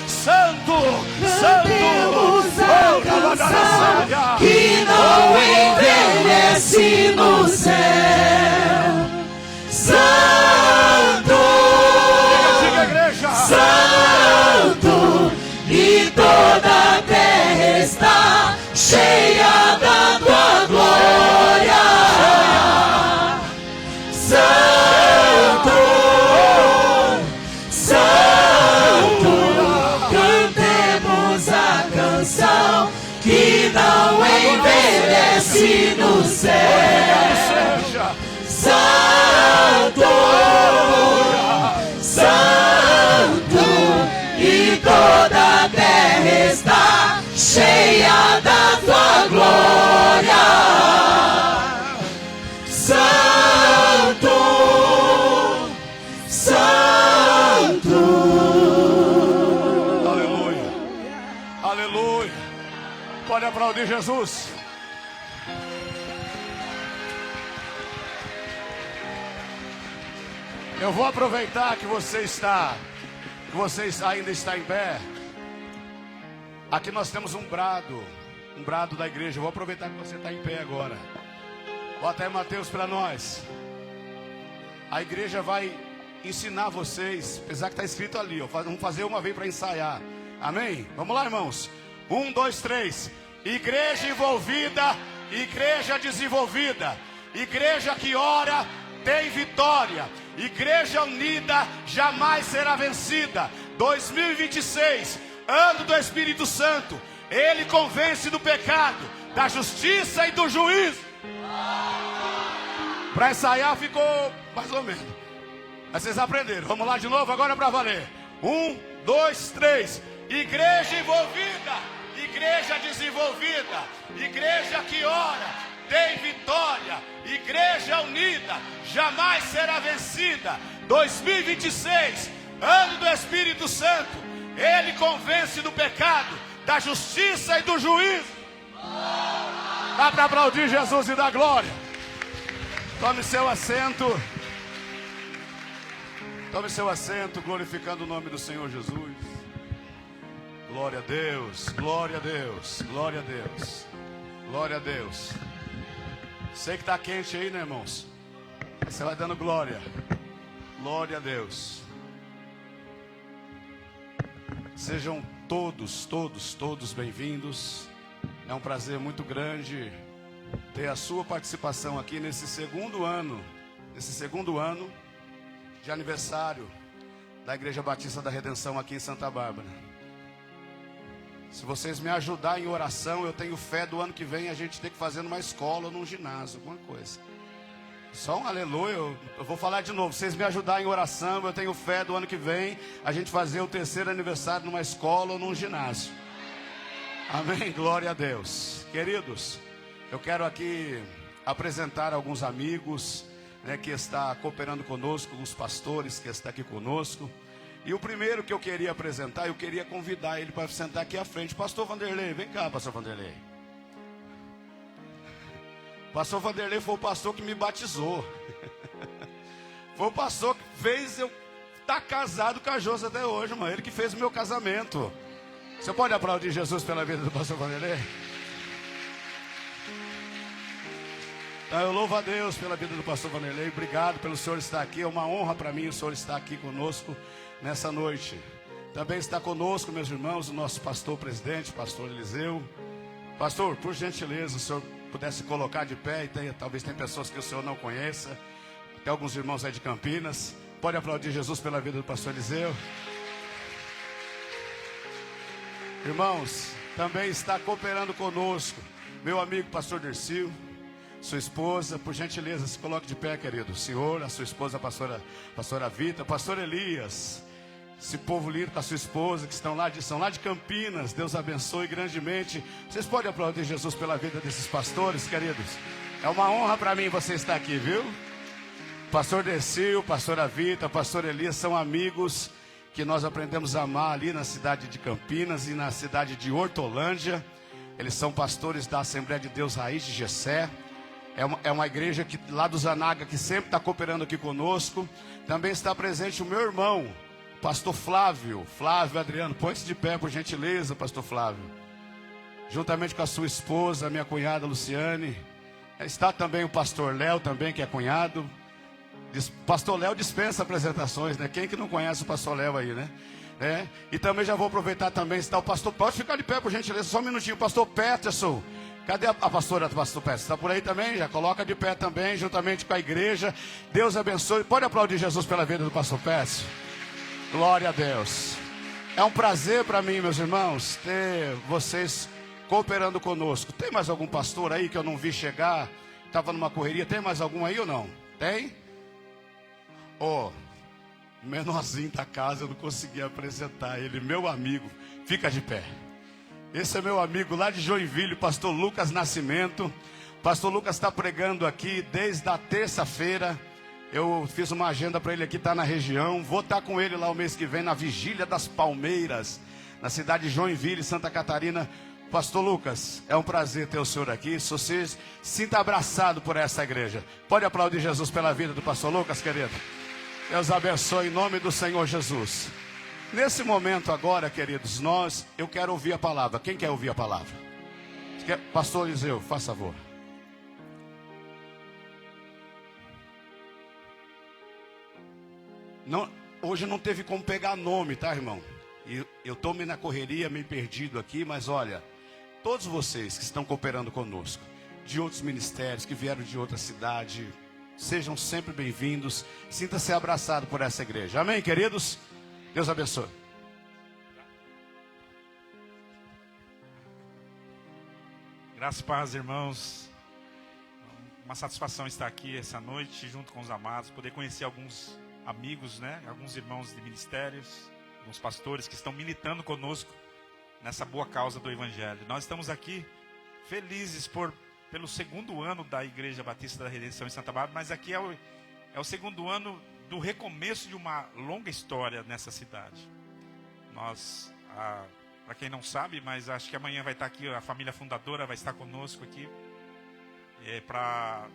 Santo, Cantemos a canção que não envelhece no céu. Santo, diga igreja, Santo, e toda a terra está cheia da tua glória. Santo, Santo, cantemos a canção que não envelhece no céu. seja Santo, Santo, e toda a terra está cheia da tua glória. Santo, Santo. aleluia, aleluia. Pode aplaudir Jesus. Eu vou aproveitar que você ainda está em pé. Aqui nós temos um brado da igreja. Eu vou aproveitar que você está em pé agora. Bota aí Mateus para nós. A igreja vai ensinar vocês, apesar que está escrito ali, ó, vamos fazer uma vez para ensaiar. Amém? Vamos lá, irmãos. 1, 2, 3. Igreja envolvida, igreja desenvolvida, igreja que ora tem vitória, igreja unida jamais será vencida. 2026, ano do Espírito Santo. Ele convence do pecado, da justiça e do juízo. Para ensaiar ficou mais ou menos, mas vocês aprenderam. Vamos lá de novo agora para valer. 1, 2, 3. Igreja envolvida, igreja desenvolvida, igreja que ora tem vitória, igreja unida jamais será vencida. 2026, ano do Espírito Santo. Ele convence do pecado, da justiça e do juízo. Dá para aplaudir Jesus e dar glória. Tome seu assento. Tome seu assento, glorificando o nome do Senhor Jesus. Glória a Deus, glória a Deus, glória a Deus, glória a Deus. Sei que está quente aí, né, irmãos? Você vai dando glória. Glória a Deus. Sejam todos bem-vindos. É um prazer muito grande ter a sua participação aqui nesse segundo ano de aniversário da Igreja Batista da Redenção aqui em Santa Bárbara. Se vocês me ajudarem em oração, eu tenho fé do ano que vem a gente ter que fazer numa escola ou num ginásio, alguma coisa. Só um aleluia, eu vou falar de novo. Se vocês me ajudarem em oração, eu tenho fé do ano que vem a gente fazer o 3º aniversário numa escola ou num ginásio. Amém, glória a Deus. Queridos, eu quero aqui apresentar alguns amigos, né, que está cooperando conosco, alguns pastores que estão aqui conosco. E o primeiro que eu queria apresentar, eu queria convidar ele para sentar aqui à frente. Pastor Vanderlei, vem cá, pastor Vanderlei. Pastor Vanderlei foi o pastor que me batizou. Foi o pastor que fez eu estar casado com a Josi até hoje, mano. Ele que fez o meu casamento. Você pode aplaudir Jesus pela vida do pastor Vanderlei? Então, eu louvo a Deus pela vida do pastor Vanderlei. Obrigado pelo senhor estar aqui. É uma honra para mim o senhor estar aqui conosco nessa noite. Também está conosco, meus irmãos, o nosso pastor presidente, pastor Eliseu. Pastor, por gentileza, o senhor pudesse colocar de pé. Talvez tem pessoas que o senhor não conheça. Tem alguns irmãos aí de Campinas. Pode aplaudir Jesus pela vida do pastor Eliseu. Irmãos, também está cooperando conosco meu amigo pastor Dercio, sua esposa. Por gentileza, se coloque de pé, querido. O senhor, a sua esposa, a pastora Vita, pastor Elias, esse povo lindo com a sua esposa, que são lá de Campinas. Deus abençoe grandemente. Vocês podem aplaudir Jesus pela vida desses pastores, queridos? É uma honra para mim você estar aqui, viu? Pastor Dercio, pastora Vita, pastor Elias são amigos que nós aprendemos a amar ali na cidade de Campinas e na cidade de Hortolândia. Eles são pastores da Assembleia de Deus Raiz de Gessé. É uma igreja lá do Zanaga que sempre está cooperando aqui conosco. Também está presente o meu irmão, pastor Flávio Adriano, põe-se de pé por gentileza, pastor Flávio. Juntamente com a sua esposa, minha cunhada Luciane. Está também o pastor Léo também, que é cunhado. Pastor Léo dispensa apresentações, né? Quem que não conhece o pastor Léo aí, né? E também já vou aproveitar também, está o pastor, pode ficar de pé por gentileza, só um minutinho, o pastor Peterson. Cadê a pastora do pastor Peterson? Está por aí também? Já coloca de pé também, juntamente com a igreja. Deus abençoe. Pode aplaudir Jesus pela vida do pastor Peterson. Glória a Deus. É um prazer para mim, meus irmãos, ter vocês cooperando conosco. Tem mais algum pastor aí que eu não vi chegar? Estava numa correria. Tem mais algum aí ou não? Tem? O menorzinho da casa, eu não consegui apresentar ele. Meu amigo, fica de pé. Esse é meu amigo lá de Joinville, pastor Lucas Nascimento. Pastor Lucas está pregando aqui desde a terça-feira. Eu fiz uma agenda para ele aqui, está na região. Vou estar com ele lá o mês que vem, na Vigília das Palmeiras, na cidade de Joinville, Santa Catarina. Pastor Lucas, é um prazer ter o senhor aqui. Se você se sinta abraçado por essa igreja, pode aplaudir Jesus pela vida do pastor Lucas, querido. Deus abençoe em nome do Senhor Jesus. Nesse momento agora, queridos, eu quero ouvir a palavra. Quem quer ouvir a palavra? Pastor Eliseu, faz favor. Não, hoje não teve como pegar nome, tá, irmão? Eu estou na correria, meio perdido aqui, mas olha, todos vocês que estão cooperando conosco, de outros ministérios, que vieram de outra cidade, sejam sempre bem-vindos. Sinta-se abraçado por essa igreja. Amém, queridos? Deus abençoe. Graças e paz, irmãos. Uma satisfação estar aqui essa noite junto com os amados, poder conhecer alguns amigos, né? Alguns irmãos de ministérios, alguns pastores que estão militando conosco nessa boa causa do Evangelho. Nós estamos aqui felizes pelo segundo ano da Igreja Batista da Redenção em Santa Bárbara, mas aqui é o segundo ano do recomeço de uma longa história nessa cidade. Para quem não sabe, mas acho que amanhã vai estar aqui, a família fundadora vai estar conosco aqui, para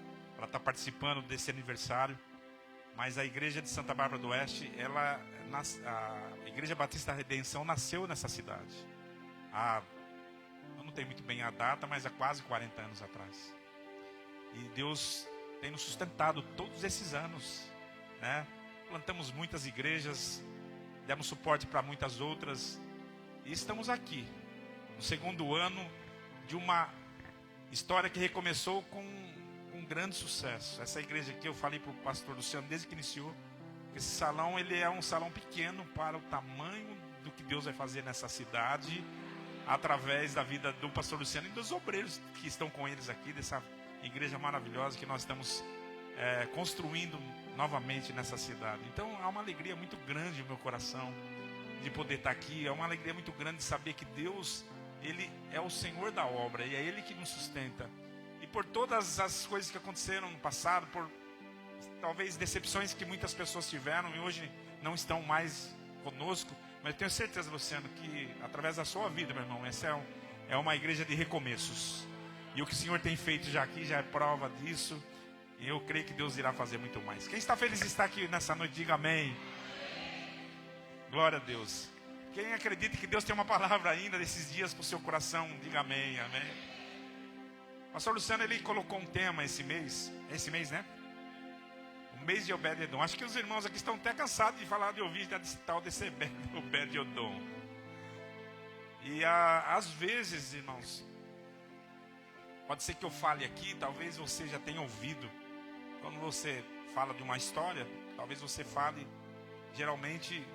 estar participando desse aniversário. Mas a Igreja de Santa Bárbara do Oeste, a Igreja Batista da Redenção nasceu nessa cidade. Eu não tenho muito bem a data, mas há quase 40 anos atrás. E Deus tem nos sustentado todos esses anos, né? Plantamos muitas igrejas, demos suporte para muitas outras, e estamos aqui, no segundo ano de uma história que recomeçou com um grande sucesso. Essa igreja aqui, eu falei para o pastor Luciano desde que iniciou, que esse salão ele é um salão pequeno para o tamanho do que Deus vai fazer nessa cidade, através da vida do pastor Luciano e dos obreiros que estão com eles aqui, dessa igreja maravilhosa que nós estamos construindo novamente nessa cidade. Então há uma alegria muito grande no meu coração de poder estar aqui. É uma alegria muito grande de saber que Deus, Ele é o Senhor da obra e é Ele que nos sustenta. E por todas as coisas que aconteceram no passado, por talvez decepções que muitas pessoas tiveram e hoje não estão mais conosco, mas eu tenho certeza, Luciano, que através da sua vida, meu irmão, essa é uma igreja de recomeços. E o que o Senhor tem feito já aqui já é prova disso. E eu creio que Deus irá fazer muito mais. Quem está feliz de estar aqui nessa noite, diga amém. Glória a Deus. Quem acredita que Deus tem uma palavra ainda desses dias para o seu coração, diga amém, amém. O pastor Luciano, ele colocou um tema esse mês, né? O mês de Obed-Edom. Acho que os irmãos aqui estão até cansados de falar de ouvir desse tal desse Obed-Edom. E às vezes, irmãos, pode ser que eu fale aqui, talvez você já tenha ouvido. Quando você fala de uma história, talvez você fale geralmente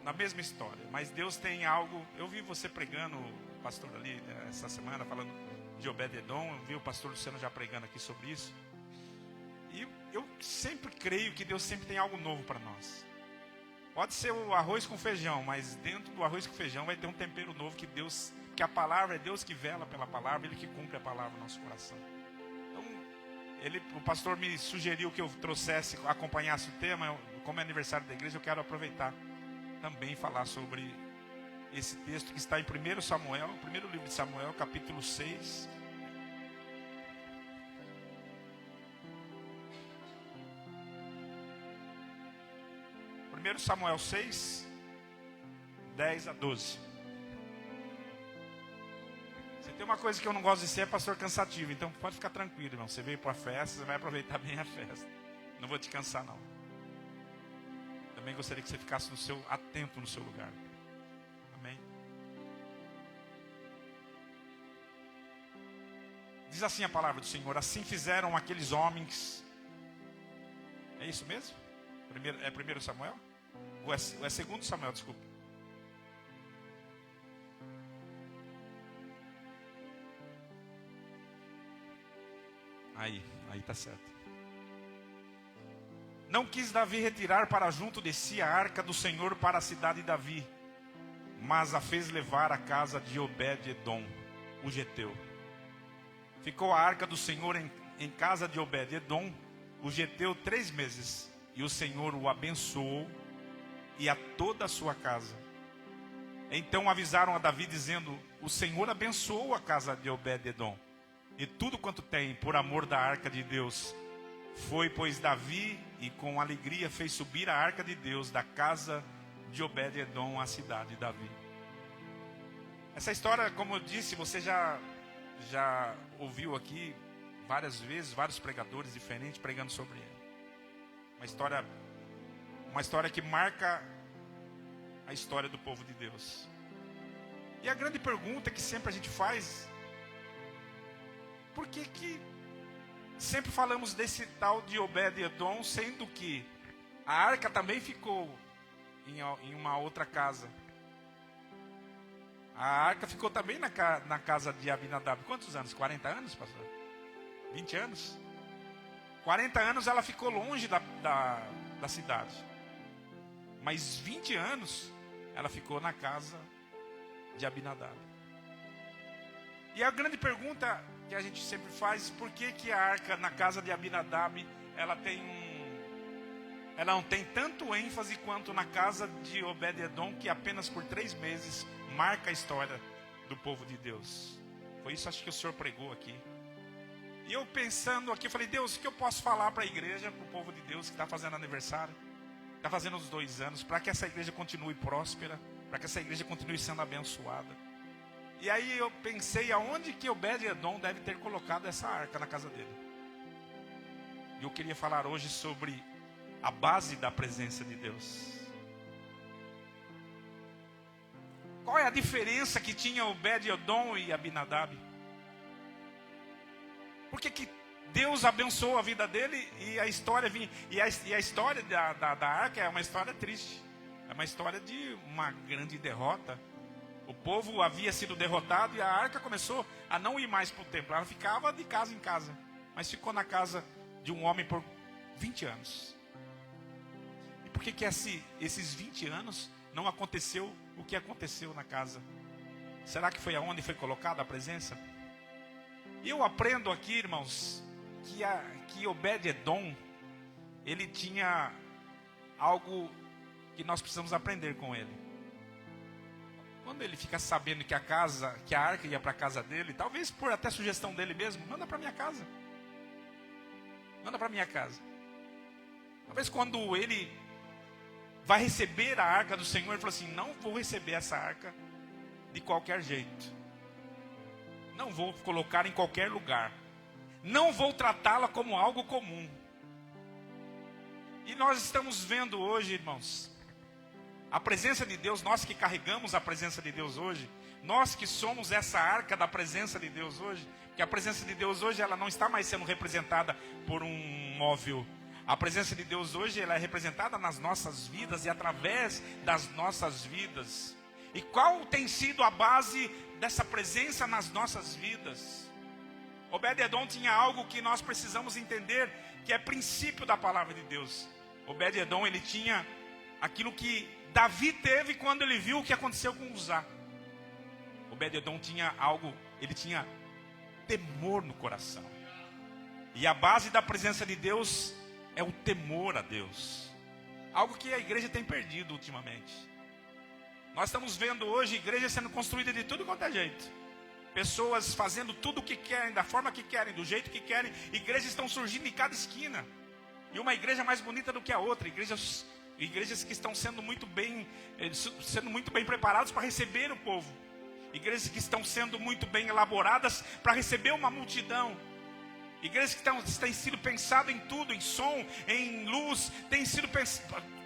na mesma história. Mas Deus tem algo. Eu vi você pregando, pastor ali, essa semana, falando de Obed-Edom. Eu vi o pastor Luciano já pregando aqui sobre isso. E eu sempre creio que Deus sempre tem algo novo para nós. Pode ser o arroz com feijão, mas dentro do arroz com feijão vai ter um tempero novo que Deus, que a palavra é Deus que vela pela palavra, Ele que cumpre a palavra no nosso coração. Então, o pastor me sugeriu que eu acompanhasse o tema. Como é aniversário da igreja, eu quero aproveitar também falar sobre esse texto que está em 1 Samuel, o primeiro livro de Samuel, capítulo 6. 1 Samuel 6, 10 a 12. Se tem uma coisa que eu não gosto de ser, é pastor cansativo. Então pode ficar tranquilo, irmão. Você veio para a festa, você vai aproveitar bem a festa. Não vou te cansar, não. Também gostaria que você ficasse atento no seu lugar. Amém? Diz assim a palavra do Senhor: assim fizeram aqueles homens. É isso mesmo? É 1 Samuel? Ou é 2 Samuel, desculpa. Aí está certo. Não quis Davi retirar para junto de si a arca do Senhor para a cidade de Davi, mas a fez levar à casa de Obed-edom, o geteu. Ficou a arca do Senhor em casa de Obed-edom, o geteu, 3 meses, e o Senhor o abençoou e a toda a sua casa. Então avisaram a Davi dizendo: o Senhor abençoou a casa de Obed-edom e tudo quanto tem, por amor da arca de Deus. Foi, pois, Davi, e com alegria fez subir a arca de Deus da casa de Obed-edom à cidade de Davi. Essa história, como eu disse, você já ouviu aqui várias vezes, vários pregadores diferentes pregando sobre ela. Uma história que marca a história do povo de Deus. E a grande pergunta que sempre a gente faz: por que sempre falamos desse tal de Obed-edom, sendo que a arca também ficou em uma outra casa? A arca ficou também na casa de Abinadab. Quantos anos? 40 anos, pastor? 20 anos? 40 anos ela ficou longe da cidade. Mas 20 anos ela ficou na casa de Abinadab. E a grande pergunta que a gente sempre faz: por que a arca na casa de Abinadab ela não tem tanto ênfase quanto na casa de Obed-edom, que apenas por 3 meses marca a história do povo de Deus? Foi isso, acho que o Senhor pregou aqui. E eu pensando aqui, eu falei: Deus, o que eu posso falar para a igreja, para o povo de Deus que está fazendo aniversário, está fazendo os 2 anos, para que essa igreja continue próspera, para que essa igreja continue sendo abençoada? E aí eu pensei aonde que Obed-edom deve ter colocado essa arca na casa dele. E eu queria falar hoje sobre a base da presença de Deus. Qual é a diferença que tinha Obed-edom e Abinadab? Por que Deus abençoou a vida dele e a história vinha? E a história da arca é uma história triste. É uma história de uma grande derrota. O povo havia sido derrotado e a arca começou a não ir mais para o templo. Ela ficava de casa em casa, mas ficou na casa de um homem por 20 anos. E por que esses 20 anos não aconteceu o que aconteceu na casa? Será que foi aonde foi colocada a presença? E eu aprendo aqui, irmãos, que Obed-edom, ele tinha algo que nós precisamos aprender com ele. Quando ele fica sabendo que a arca ia para a casa dele, talvez por até sugestão dele mesmo: manda para minha casa. Manda para minha casa. Talvez quando ele vai receber a arca do Senhor, ele falou assim: não vou receber essa arca de qualquer jeito. Não vou colocar em qualquer lugar. Não vou tratá-la como algo comum. E nós estamos vendo hoje, irmãos, a presença de Deus, nós que carregamos a presença de Deus hoje, nós que somos essa arca da presença de Deus hoje, que a presença de Deus hoje ela não está mais sendo representada por um móvel. A presença de Deus hoje ela é representada nas nossas vidas e através das nossas vidas. E qual tem sido a base dessa presença nas nossas vidas? Obed-edom tinha algo que nós precisamos entender, que é princípio da palavra de Deus. Obed-edom, ele tinha aquilo que Davi teve quando ele viu o que aconteceu com Uzá. Obed-edom tinha algo, ele tinha temor no coração. E a base da presença de Deus é o temor a Deus. Algo que a igreja tem perdido ultimamente. Nós estamos vendo hoje igreja sendo construída de tudo quanto é jeito. Pessoas fazendo tudo o que querem, da forma que querem, do jeito que querem. Igrejas estão surgindo em cada esquina. E uma igreja mais bonita do que a outra. Igrejas Igrejas que estão sendo muito bem preparadas para receber o povo. Igrejas que estão sendo muito bem elaboradas para receber uma multidão. Igrejas que têm sido pensado em tudo, em som, em luz,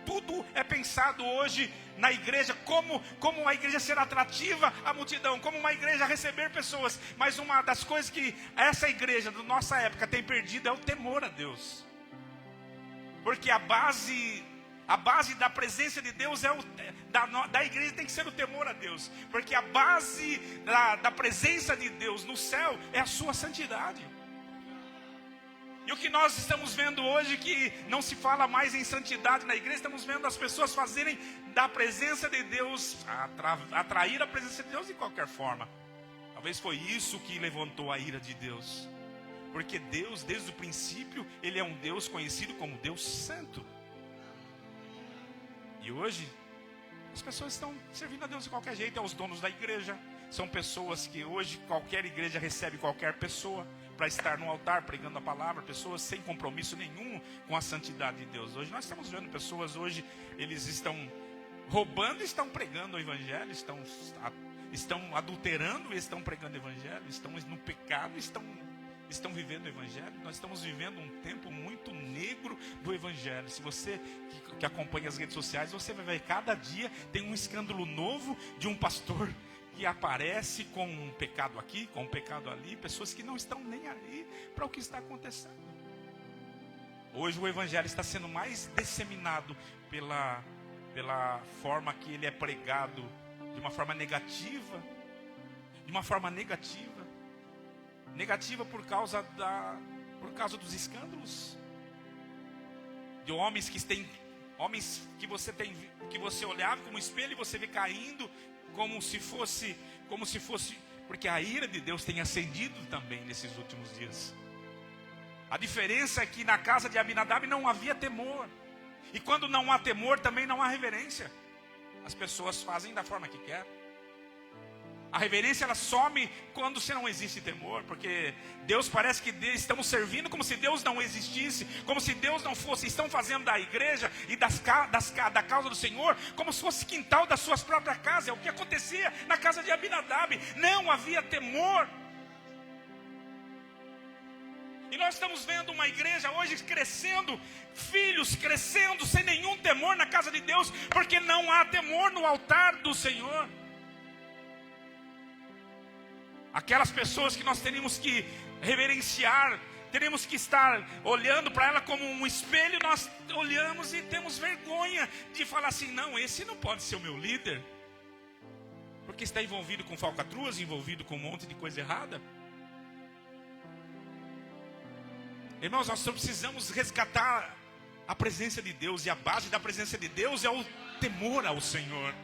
tudo é pensado hoje na igreja, como a igreja ser atrativa à multidão, como uma igreja receber pessoas. Mas uma das coisas que essa igreja da nossa época tem perdido é o temor a Deus. Porque a base da presença de Deus da igreja tem que ser o temor a Deus. Porque a base da presença de Deus no céu é a sua santidade. E o que nós estamos vendo hoje, que não se fala mais em santidade na igreja, estamos vendo as pessoas fazerem da presença de Deus, atrair a presença de Deus de qualquer forma. Talvez foi isso que levantou a ira de Deus. Porque Deus, desde o princípio, Ele é um Deus conhecido como Deus Santo. E hoje, as pessoas estão servindo a Deus de qualquer jeito. É os donos da igreja. São pessoas que hoje qualquer igreja recebe qualquer pessoa para estar no altar pregando a palavra. Pessoas sem compromisso nenhum com a santidade de Deus. Hoje nós estamos vendo pessoas, hoje eles estão roubando e estão pregando o evangelho. Estão adulterando e estão pregando o evangelho. Estão no pecado e estão vivendo o evangelho. Nós estamos vivendo um tempo muito negro do evangelho. Se você que acompanha as redes sociais, você vai ver cada dia tem um escândalo novo de um pastor que aparece com um pecado aqui, com um pecado ali, pessoas que não estão nem aí para o que está acontecendo. Hoje o evangelho está sendo mais disseminado pela forma que ele é pregado, de uma forma negativa, negativa por causa dos escândalos, de homens que você olhava como espelho e você vê caindo, como se fosse, porque a ira de Deus tem acendido também nesses últimos dias. A diferença é que na casa de Abinadab não havia temor, e quando não há temor também não há reverência. As pessoas fazem da forma que querem. A reverência ela some quando você não existe temor, porque Deus parece que estamos servindo como se Deus não existisse, como se Deus não fosse. Estão fazendo da igreja e da causa do Senhor como se fosse quintal das suas próprias casas. É o que acontecia na casa de Abinadab. Não havia temor. E nós estamos vendo uma igreja hoje crescendo, filhos crescendo sem nenhum temor na casa de Deus, porque não há temor no altar do Senhor. Aquelas pessoas que nós teríamos que reverenciar, teríamos que estar olhando para ela como um espelho, nós olhamos e temos vergonha de falar assim: não, esse não pode ser o meu líder, porque está envolvido com falcatruas, envolvido com um monte de coisa errada. Irmãos, nós só precisamos resgatar a presença de Deus, e a base da presença de Deus é o temor ao Senhor.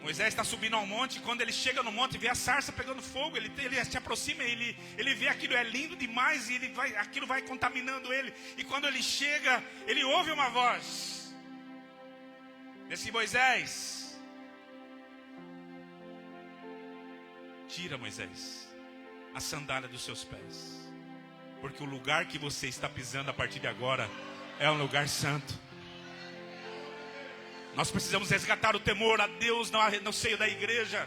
Moisés está subindo ao monte, e quando ele chega no monte, vê a sarça pegando fogo, ele se aproxima, ele vê aquilo, é lindo demais, e aquilo vai contaminando ele. E quando ele chega, ele ouve uma voz. Diz assim: Moisés, tira, Moisés, a sandália dos seus pés, porque o lugar que você está pisando a partir de agora é um lugar santo. Nós precisamos resgatar o temor a Deus no seio da igreja.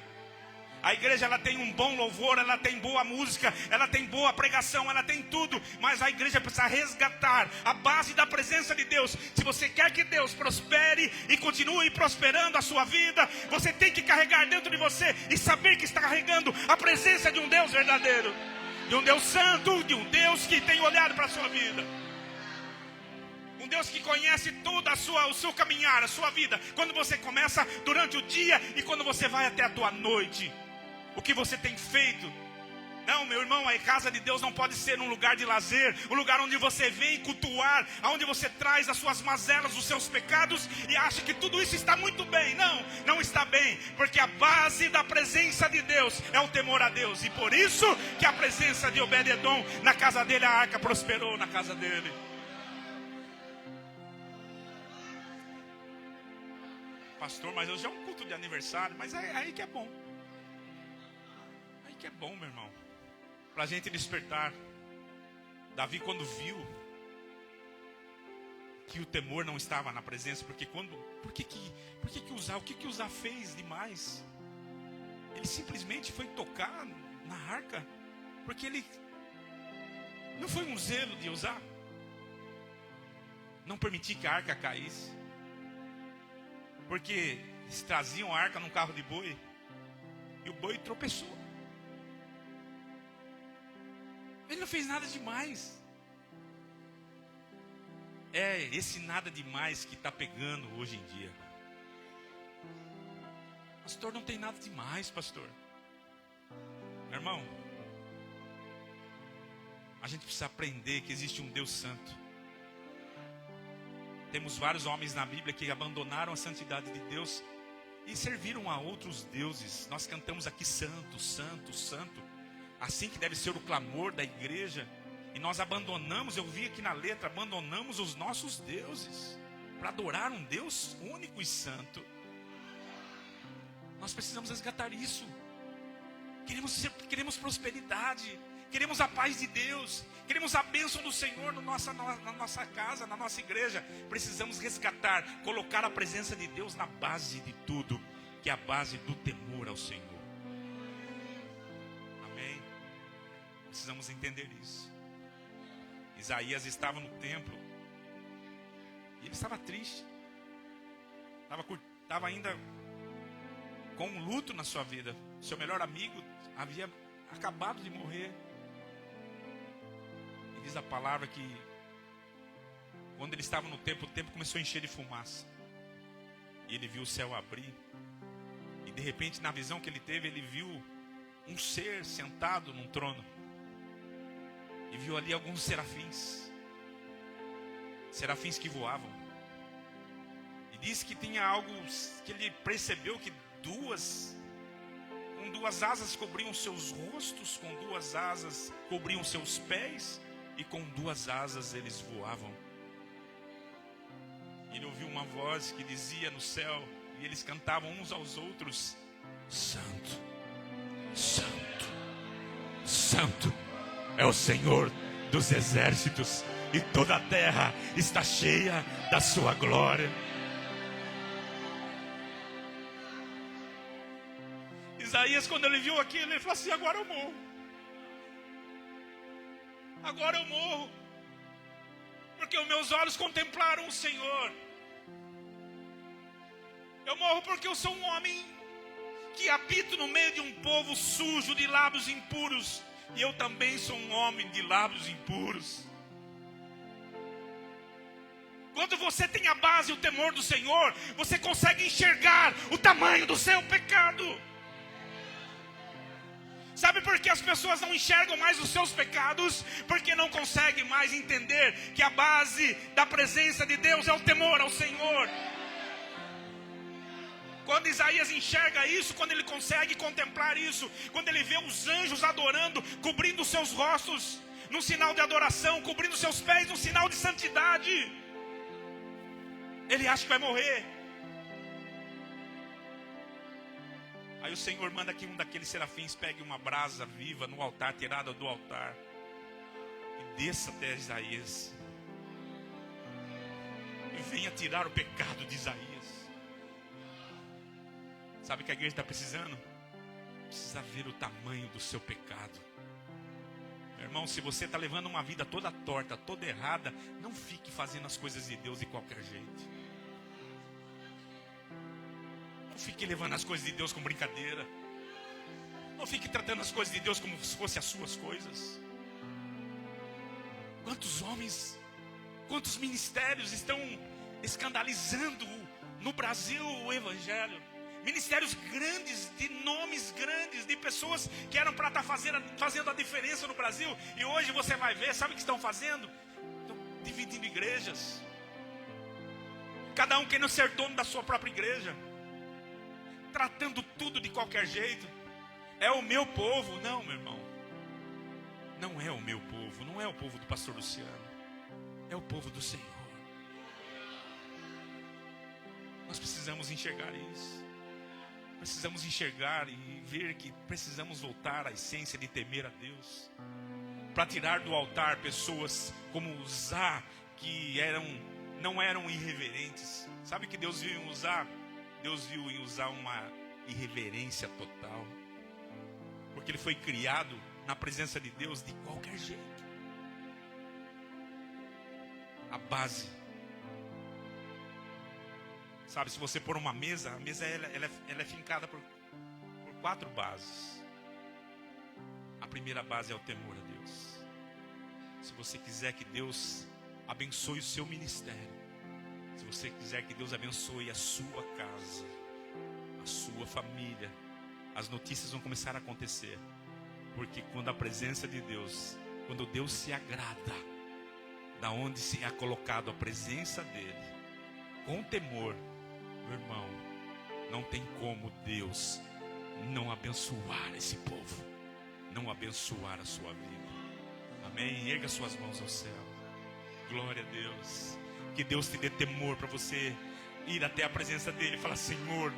A igreja ela tem um bom louvor, ela tem boa música, ela tem boa pregação, ela tem tudo. Mas a igreja precisa resgatar a base da presença de Deus. Se você quer que Deus prospere e continue prosperando a sua vida, você tem que carregar dentro de você e saber que está carregando a presença de um Deus verdadeiro, de um Deus santo, de um Deus que tem olhado para a sua vida. Um Deus que conhece tudo o seu caminhar, a sua vida. Quando você começa durante o dia e quando você vai até a tua noite. O que você tem feito. Não, meu irmão, a casa de Deus não pode ser um lugar de lazer. Um lugar onde você vem cultuar, onde você traz as suas mazelas, os seus pecados e acha que tudo isso está muito bem. Não, não está bem. Porque a base da presença de Deus é o temor a Deus. E por isso que a presença de Obed-edom na casa dele, a arca prosperou na casa dele. Pastor, mas hoje é um culto de aniversário. Mas é aí que é bom. Aí que é bom, meu irmão. Para a gente despertar. Davi, quando viu que o temor não estava na presença, porque por que Uzá fez demais? Ele simplesmente foi tocar na arca, porque ele não foi um zelo de Uzá, não permitir que a arca caísse, porque eles traziam a arca num carro de boi, e o boi tropeçou. Ele não fez nada demais. É esse nada demais que está pegando hoje em dia. Pastor, não tem nada demais, pastor. Meu irmão, a gente precisa aprender que existe um Deus santo. Temos vários homens na Bíblia que abandonaram a santidade de Deus e serviram a outros deuses. Nós cantamos aqui santo, santo, santo. Assim que deve ser o clamor da igreja. E nós abandonamos, eu vi aqui na letra, abandonamos os nossos deuses para adorar um Deus único e santo. Nós precisamos resgatar isso. Queremos prosperidade, queremos a paz de Deus, queremos a bênção do Senhor na nossa casa, na nossa igreja. Precisamos resgatar, colocar a presença de Deus na base de tudo, que é a base do temor ao Senhor. Amém? Precisamos entender isso. Isaías estava no templo e ele estava triste, estava ainda com um luto na sua vida. Seu melhor amigo havia acabado de morrer. E diz a palavra que quando ele estava no templo, o templo começou a encher de fumaça, e ele viu o céu abrir, e de repente na visão que ele teve, ele viu um ser sentado num trono. E viu ali alguns serafins que voavam. E diz que tinha algo que ele percebeu que com duas asas cobriam seus rostos, com duas asas cobriam seus pés, e com duas asas eles voavam. Ele ouviu uma voz que dizia no céu, e eles cantavam uns aos outros: Santo, Santo, Santo é o Senhor dos exércitos, e toda a terra está cheia da sua glória. Isaías, quando ele viu aquilo, ele falou assim: agora eu morro. Agora eu morro, porque os meus olhos contemplaram o Senhor. Eu morro porque eu sou um homem que habito no meio de um povo sujo, de lábios impuros. E eu também sou um homem de lábios impuros. Quando você tem a base e o temor do Senhor, você consegue enxergar o tamanho do seu pecado. Sabe por que as pessoas não enxergam mais os seus pecados? Porque não conseguem mais entender que a base da presença de Deus é o temor ao Senhor. Quando Isaías enxerga isso, quando ele consegue contemplar isso, quando ele vê os anjos adorando, cobrindo seus rostos num sinal de adoração, cobrindo seus pés num sinal de santidade, ele acha que vai morrer. Aí o Senhor manda que um daqueles serafins pegue uma brasa viva no altar, tirada do altar, e desça até Isaías e venha tirar o pecado de Isaías. Sabe o que a igreja está precisando? Precisa ver o tamanho do seu pecado. Meu irmão, se você está levando uma vida toda torta, toda errada, não fique fazendo as coisas de Deus de qualquer jeito. Não fique levando as coisas de Deus com brincadeira. Não fique tratando as coisas de Deus como se fossem as suas coisas. Quantos homens, quantos ministérios estão escandalizando no Brasil o Evangelho? Ministérios grandes, de nomes grandes, de pessoas que eram para estar fazendo a diferença no Brasil. E hoje você vai ver, sabe o que estão fazendo? Estão dividindo igrejas. Cada um querendo ser dono da sua própria igreja. Tratando tudo de qualquer jeito. É o meu povo. Não, meu irmão. Não é o meu povo. Não é o povo do pastor Luciano. É o povo do Senhor. Nós precisamos enxergar isso. Precisamos enxergar e ver que precisamos voltar à essência de temer a Deus. Para tirar do altar pessoas como Uzá, que eram não eram irreverentes. Sabe o que Deus viu em usar? Deus viu em usar uma irreverência total. Porque ele foi criado na presença de Deus de qualquer jeito. A base. Sabe, se você pôr uma mesa, a mesa ela é fincada por 4 bases. A primeira base é o temor a Deus. Se você quiser que Deus abençoe o seu ministério, se você quiser que Deus abençoe a sua casa, a sua família, as notícias vão começar a acontecer. Porque quando a presença de Deus, quando Deus se agrada, da onde se é colocado a presença dele, com temor, meu irmão, não tem como Deus não abençoar esse povo, não abençoar a sua vida. Amém? Erga suas mãos ao céu. Glória a Deus. Que Deus te dê temor para você ir até a presença dele e falar: Senhor,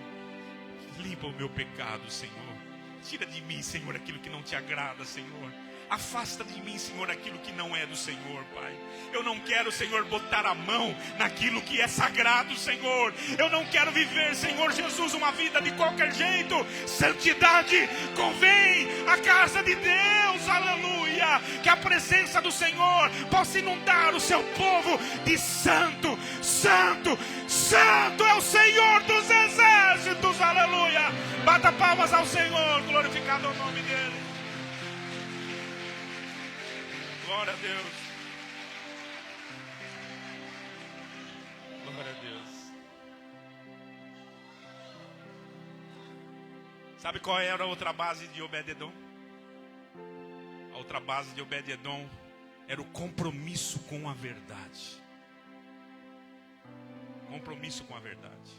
limpa o meu pecado, Senhor. Tira de mim, Senhor, aquilo que não te agrada, Senhor. Afasta de mim, Senhor, aquilo que não é do Senhor, Pai. Eu não quero, Senhor, botar a mão naquilo que é sagrado, Senhor. Eu não quero viver, Senhor Jesus, uma vida de qualquer jeito. Santidade convém à casa de Deus, aleluia. Que a presença do Senhor possa inundar o seu povo de santo, santo, santo é o Senhor dos exércitos, aleluia. Bata palmas ao Senhor, glorificado é o nome dele. Glória a Deus. Glória a Deus. Sabe qual era a outra base de Obed-edom? A outra base de Obed-edom era o compromisso com a verdade. Compromisso com a verdade.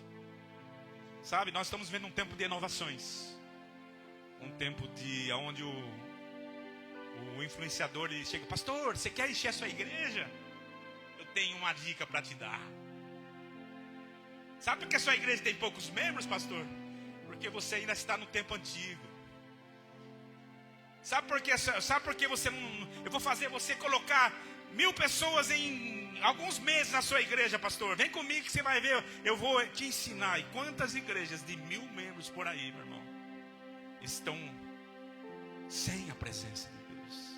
Sabe, nós estamos vendo um tempo de inovações. Um tempo de onde o influenciador ele chega: pastor, você quer encher a sua igreja? Eu tenho uma dica para te dar. Sabe por que a sua igreja tem poucos membros, pastor? Porque você ainda está no tempo antigo. Sabe por que você não... Eu vou fazer você colocar 1000 pessoas em alguns meses na sua igreja, pastor. Vem comigo que você vai ver. Eu vou te ensinar. E quantas igrejas de 1000 membros por aí, meu irmão, estão sem a presença de Deus.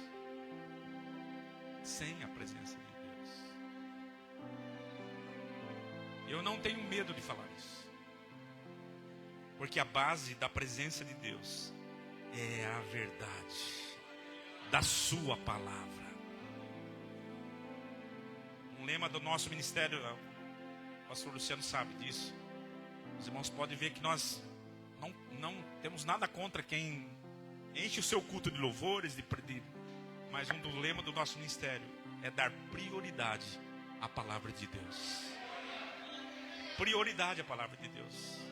Sem a presença de Deus. Eu não tenho medo de falar isso. Porque a base da presença de Deus é a verdade da sua palavra. Um lema do nosso ministério, o pastor Luciano sabe disso. Os irmãos podem ver que nós não temos nada contra quem enche o seu culto de louvores, mas um do lema do nosso ministério é dar prioridade à palavra de Deus. Prioridade à palavra de Deus.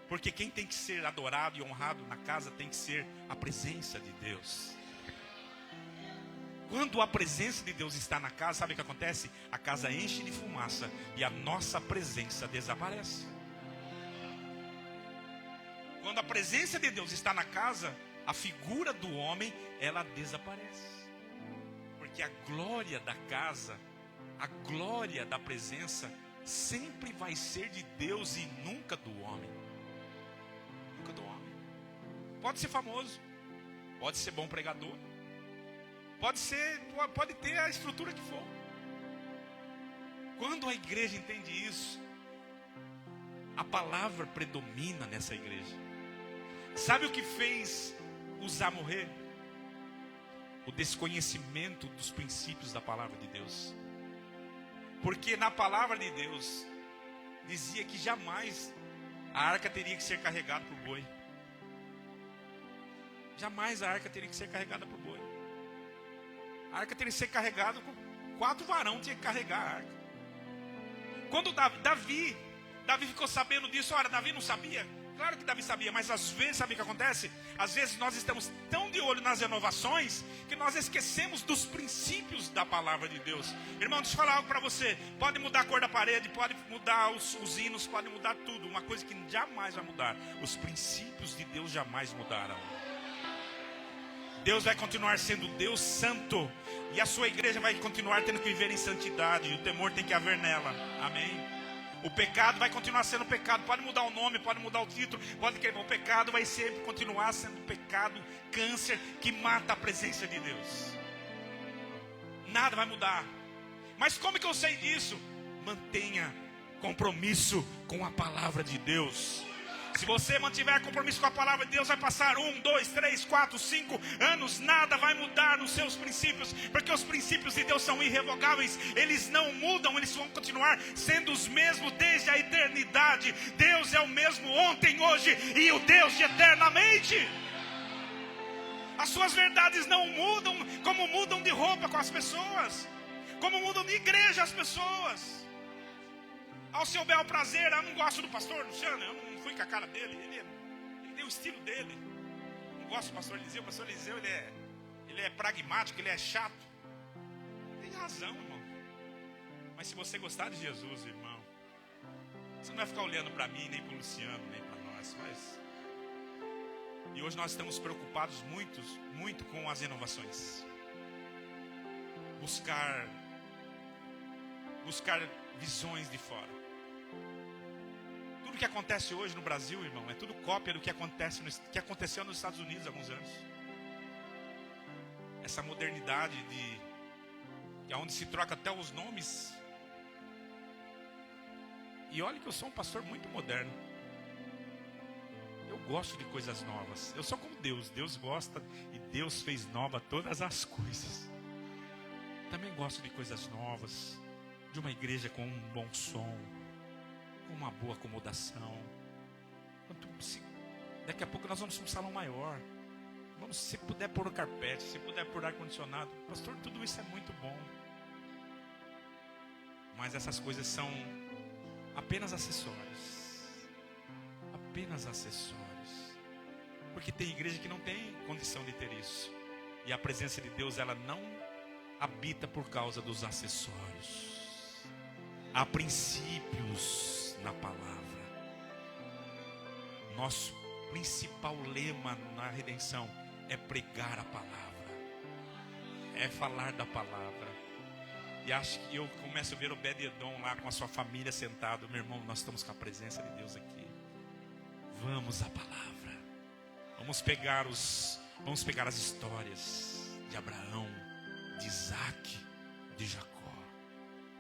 Porque quem tem que ser adorado e honrado na casa tem que ser a presença de Deus. Quando a presença de Deus está na casa, sabe o que acontece? A casa enche de fumaça e a nossa presença desaparece. Quando a presença de Deus está na casa, a figura do homem, ela desaparece. Porque a glória da casa, a glória da presença, sempre vai ser de Deus e nunca do homem. Nunca do homem. Pode ser famoso, pode ser bom pregador, pode ter a estrutura que for. Quando a igreja entende isso, a palavra predomina nessa igreja. Sabe o que fez Uzá morrer? O desconhecimento dos princípios da palavra de Deus. Porque na palavra de Deus dizia que jamais a arca teria que ser carregada por boi. Jamais a arca teria que ser carregada por boi. A arca teria que ser carregada com 4 varões, tinha que carregar a arca. Quando Davi ficou sabendo disso, olha, Davi não sabia. Claro que Davi sabia, mas às vezes, sabe o que acontece? Às vezes nós estamos tão de olho nas inovações que nós esquecemos dos princípios da palavra de Deus. Irmão, deixa eu falar algo para você. Pode mudar a cor da parede, pode mudar os hinos, pode mudar tudo. Uma coisa que jamais vai mudar: os princípios de Deus jamais mudarão. Deus vai continuar sendo Deus santo. E a sua igreja vai continuar tendo que viver em santidade. E o temor tem que haver nela. Amém? O pecado vai continuar sendo pecado. Pode mudar o nome, pode mudar o título, pode queimar. O pecado vai sempre continuar sendo pecado, câncer que mata a presença de Deus. Nada vai mudar. Mas como que eu sei disso? Mantenha compromisso com a palavra de Deus. Se você mantiver compromisso com a palavra de Deus, vai passar 1, 2, 3, 4, 5 anos, nada vai mudar nos seus princípios, porque os princípios de Deus são irrevogáveis, eles não mudam, eles vão continuar sendo os mesmos desde a eternidade. Deus é o mesmo ontem, hoje e o Deus de eternamente. As suas verdades não mudam, como mudam de roupa com as pessoas, como mudam de igreja as pessoas. Ao seu bel prazer, eu não gosto do pastor Luciano, eu não fui com a cara dele, ele tem o estilo dele. Não gosto do pastor Eliseu, o pastor Eliseu ele é pragmático, ele é chato. Tem razão, irmão. Mas se você gostar de Jesus, irmão, você não vai ficar olhando para mim, nem para o Luciano, nem para nós. E hoje nós estamos preocupados muito com as inovações. Buscar visões de fora. Tudo que acontece hoje no Brasil, irmão, é tudo cópia do que aconteceu nos Estados Unidos há alguns anos. Essa modernidade onde se troca até os nomes. E olha que eu sou um pastor muito moderno. Eu gosto de coisas novas. Eu sou como Deus. Deus gosta e Deus fez nova todas as coisas. Também gosto de coisas novas. De uma igreja com um bom som, com uma boa acomodação. Daqui a pouco nós vamos para um salão maior. Se puder pôr o carpete, se puder pôr ar-condicionado. Pastor, tudo isso é muito bom. Mas essas coisas são apenas acessórios. Apenas acessórios. Porque tem igreja que não tem condição de ter isso. E a presença de Deus, ela não habita por causa dos acessórios. Há princípios na palavra. Nosso principal lema na redenção é pregar a palavra, é falar da palavra. E acho que eu começo a ver Obed-Edom lá com a sua família sentado. Meu irmão, nós estamos com a presença de Deus aqui. Vamos à palavra. Vamos pegar as histórias de Abraão, de Isaac, de Jacó.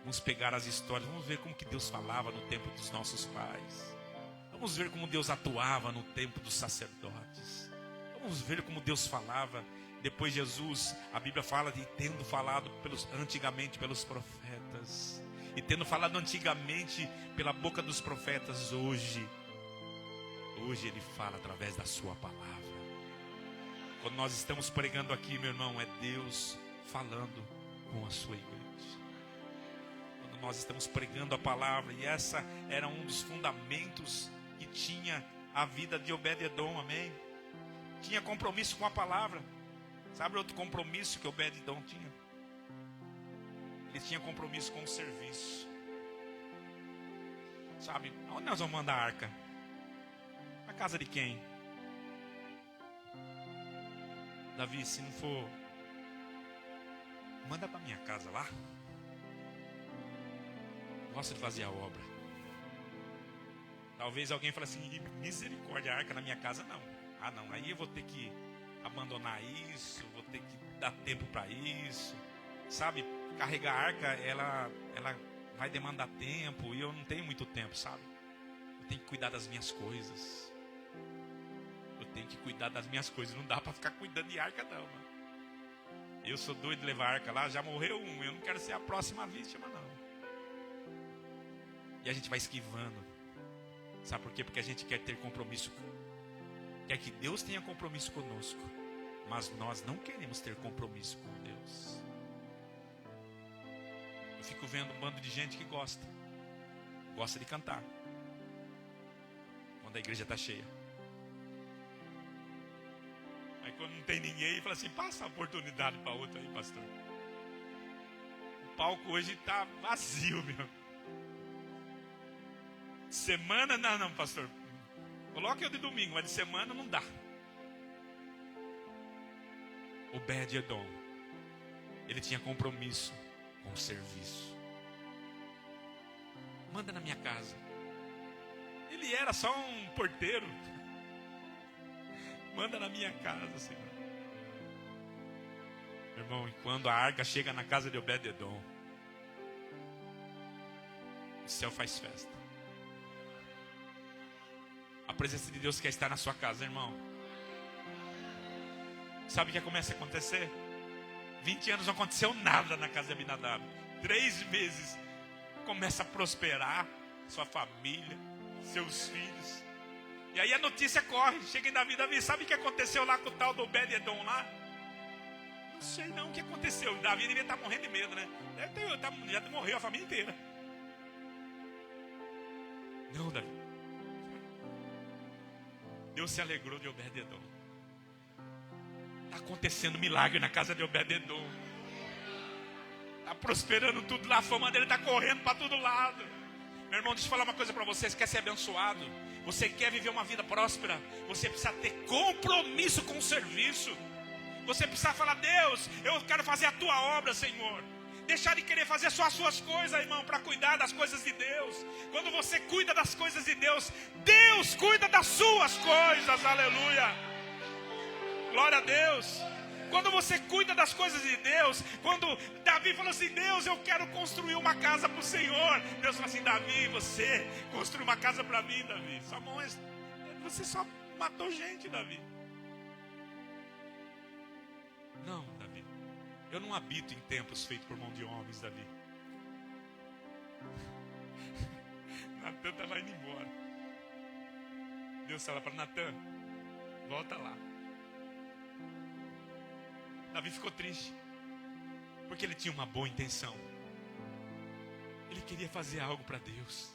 Vamos pegar as histórias, vamos ver como que Deus falava no tempo dos nossos pais. Vamos ver como Deus atuava no tempo dos sacerdotes. Vamos ver como Deus falava. Depois Jesus, a Bíblia fala de tendo falado antigamente pelos profetas. E tendo falado antigamente pela boca dos profetas hoje. Hoje Ele fala através da sua palavra. Quando nós estamos pregando aqui, meu irmão, é Deus falando com a sua igreja. Nós estamos pregando a palavra, e essa era um dos fundamentos que tinha a vida de Obed-Edom, amém? Tinha compromisso com a palavra. Sabe outro compromisso que Obed-Edom tinha? Ele tinha compromisso com o serviço. Sabe, aonde nós vamos mandar a arca? Na casa de quem? Davi, se não for, manda para minha casa lá. Gosto de fazer a obra. Talvez alguém fale assim: misericórdia, a arca na minha casa não. Ah não, aí eu vou ter que abandonar isso, vou ter que dar tempo para isso. Sabe, carregar a arca, ela vai demandar tempo, e eu não tenho muito tempo, sabe? Eu tenho que cuidar das minhas coisas. Não dá para ficar cuidando de arca não, mano. Eu sou doido de levar a arca lá, já morreu um, eu não quero ser a próxima vítima não. E a gente vai esquivando. Sabe por quê? Porque a gente quer ter compromisso. Quer que Deus tenha compromisso conosco. Mas nós não queremos ter compromisso com Deus. Eu fico vendo um bando de gente que gosta de cantar. Quando a igreja está cheia. Aí quando não tem ninguém, fala assim: passa a oportunidade para outro aí, pastor. O palco hoje está vazio, meu. Semana, não, pastor. Coloque eu de domingo, mas de semana não dá. Obed-edom, ele tinha compromisso com o serviço. Manda na minha casa. Ele era só um porteiro. Manda na minha casa, Senhor. Meu irmão, e quando a arca chega na casa de Obed-edom, o céu faz festa. A presença de Deus quer estar na sua casa, irmão. Sabe o que começa a acontecer? 20 anos não aconteceu nada na casa de Abinadab. 3 meses começa a prosperar sua família, seus filhos. E aí a notícia corre, chega em Davi. Davi, sabe o que aconteceu lá com o tal do Obed-edom lá? Não sei não o que aconteceu. Davi devia estar morrendo de medo, né? Já morreu a família inteira. Não, Davi. Deus se alegrou de Obed-edom. Está acontecendo milagre na casa de Obed-edom. Está prosperando tudo lá, a fama dele está correndo para todo lado. Meu irmão, deixa eu falar uma coisa para vocês. Quer ser abençoado? Você quer viver uma vida próspera? Você precisa ter compromisso com o serviço. Você precisa falar: Deus, eu quero fazer a tua obra, Senhor. Deixar de querer fazer só as suas coisas, irmão, para cuidar das coisas de Deus. Quando você cuida das coisas de Deus, Deus cuida das suas coisas, aleluia. Glória a Deus. Quando você cuida das coisas de Deus, quando Davi falou assim: Deus, eu quero construir uma casa para o Senhor. Deus falou assim: Davi, você construiu uma casa para mim, Davi. Você só matou gente, Davi. Não, Davi, eu não habito em templos feitos por mão de homens, Davi. Natan estava indo embora. Deus fala para Natan: volta lá. Davi ficou triste, porque ele tinha uma boa intenção. Ele queria fazer algo para Deus.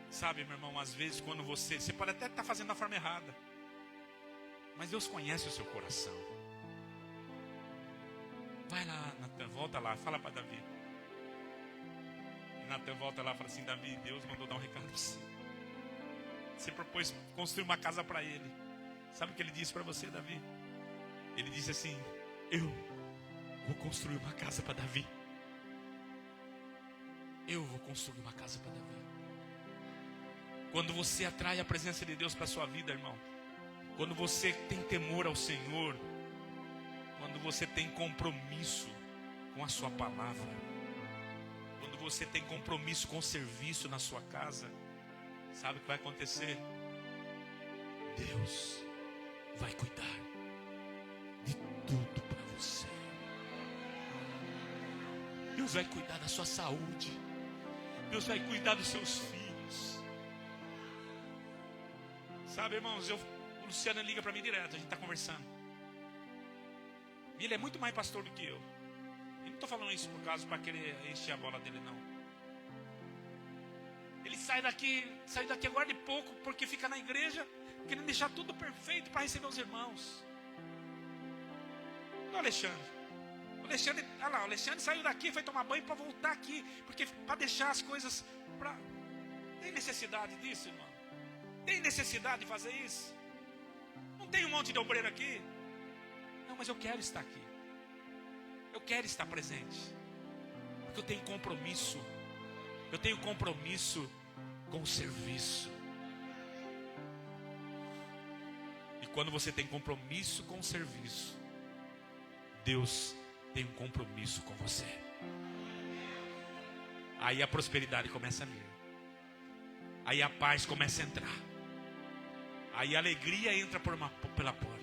Sabe, meu irmão, às vezes quando você pode até estar fazendo da forma errada, mas Deus conhece o seu coração. Vai lá, Natan, volta lá, fala para Davi. E Natan volta lá e fala assim: Davi, Deus mandou dar um recado para você. Você propôs construir uma casa para ele. Sabe o que ele disse para você, Davi? Ele disse assim: eu vou construir uma casa para Davi. Eu vou construir uma casa para Davi. Quando você atrai a presença de Deus para a sua vida, irmão, quando você tem temor ao Senhor, quando você tem compromisso com a sua palavra, quando você tem compromisso com o serviço na sua casa, sabe o que vai acontecer? Deus vai cuidar de tudo para você. Deus vai cuidar da sua saúde. Deus vai cuidar dos seus filhos. Sabe, irmãos, o Luciano liga para mim direto, a gente está conversando. E ele é muito mais pastor do que eu. E não estou falando isso por causa para querer encher a bola dele, não. Ele sai daqui agora de pouco, porque fica na igreja, querendo deixar tudo perfeito para receber os irmãos. O Alexandre, olha lá, o Alexandre saiu daqui, foi tomar banho para voltar aqui, porque para deixar as coisas para... Tem necessidade disso, irmão? Tem necessidade de fazer isso? Não tem um monte de obreiro aqui? Não, mas eu quero estar aqui. Eu quero estar presente, porque eu tenho compromisso. Eu tenho compromisso com o serviço. E quando você tem compromisso com o serviço, Deus tem um compromisso com você. Aí a prosperidade começa a vir. Aí a paz começa a entrar. Aí a alegria entra pela porta.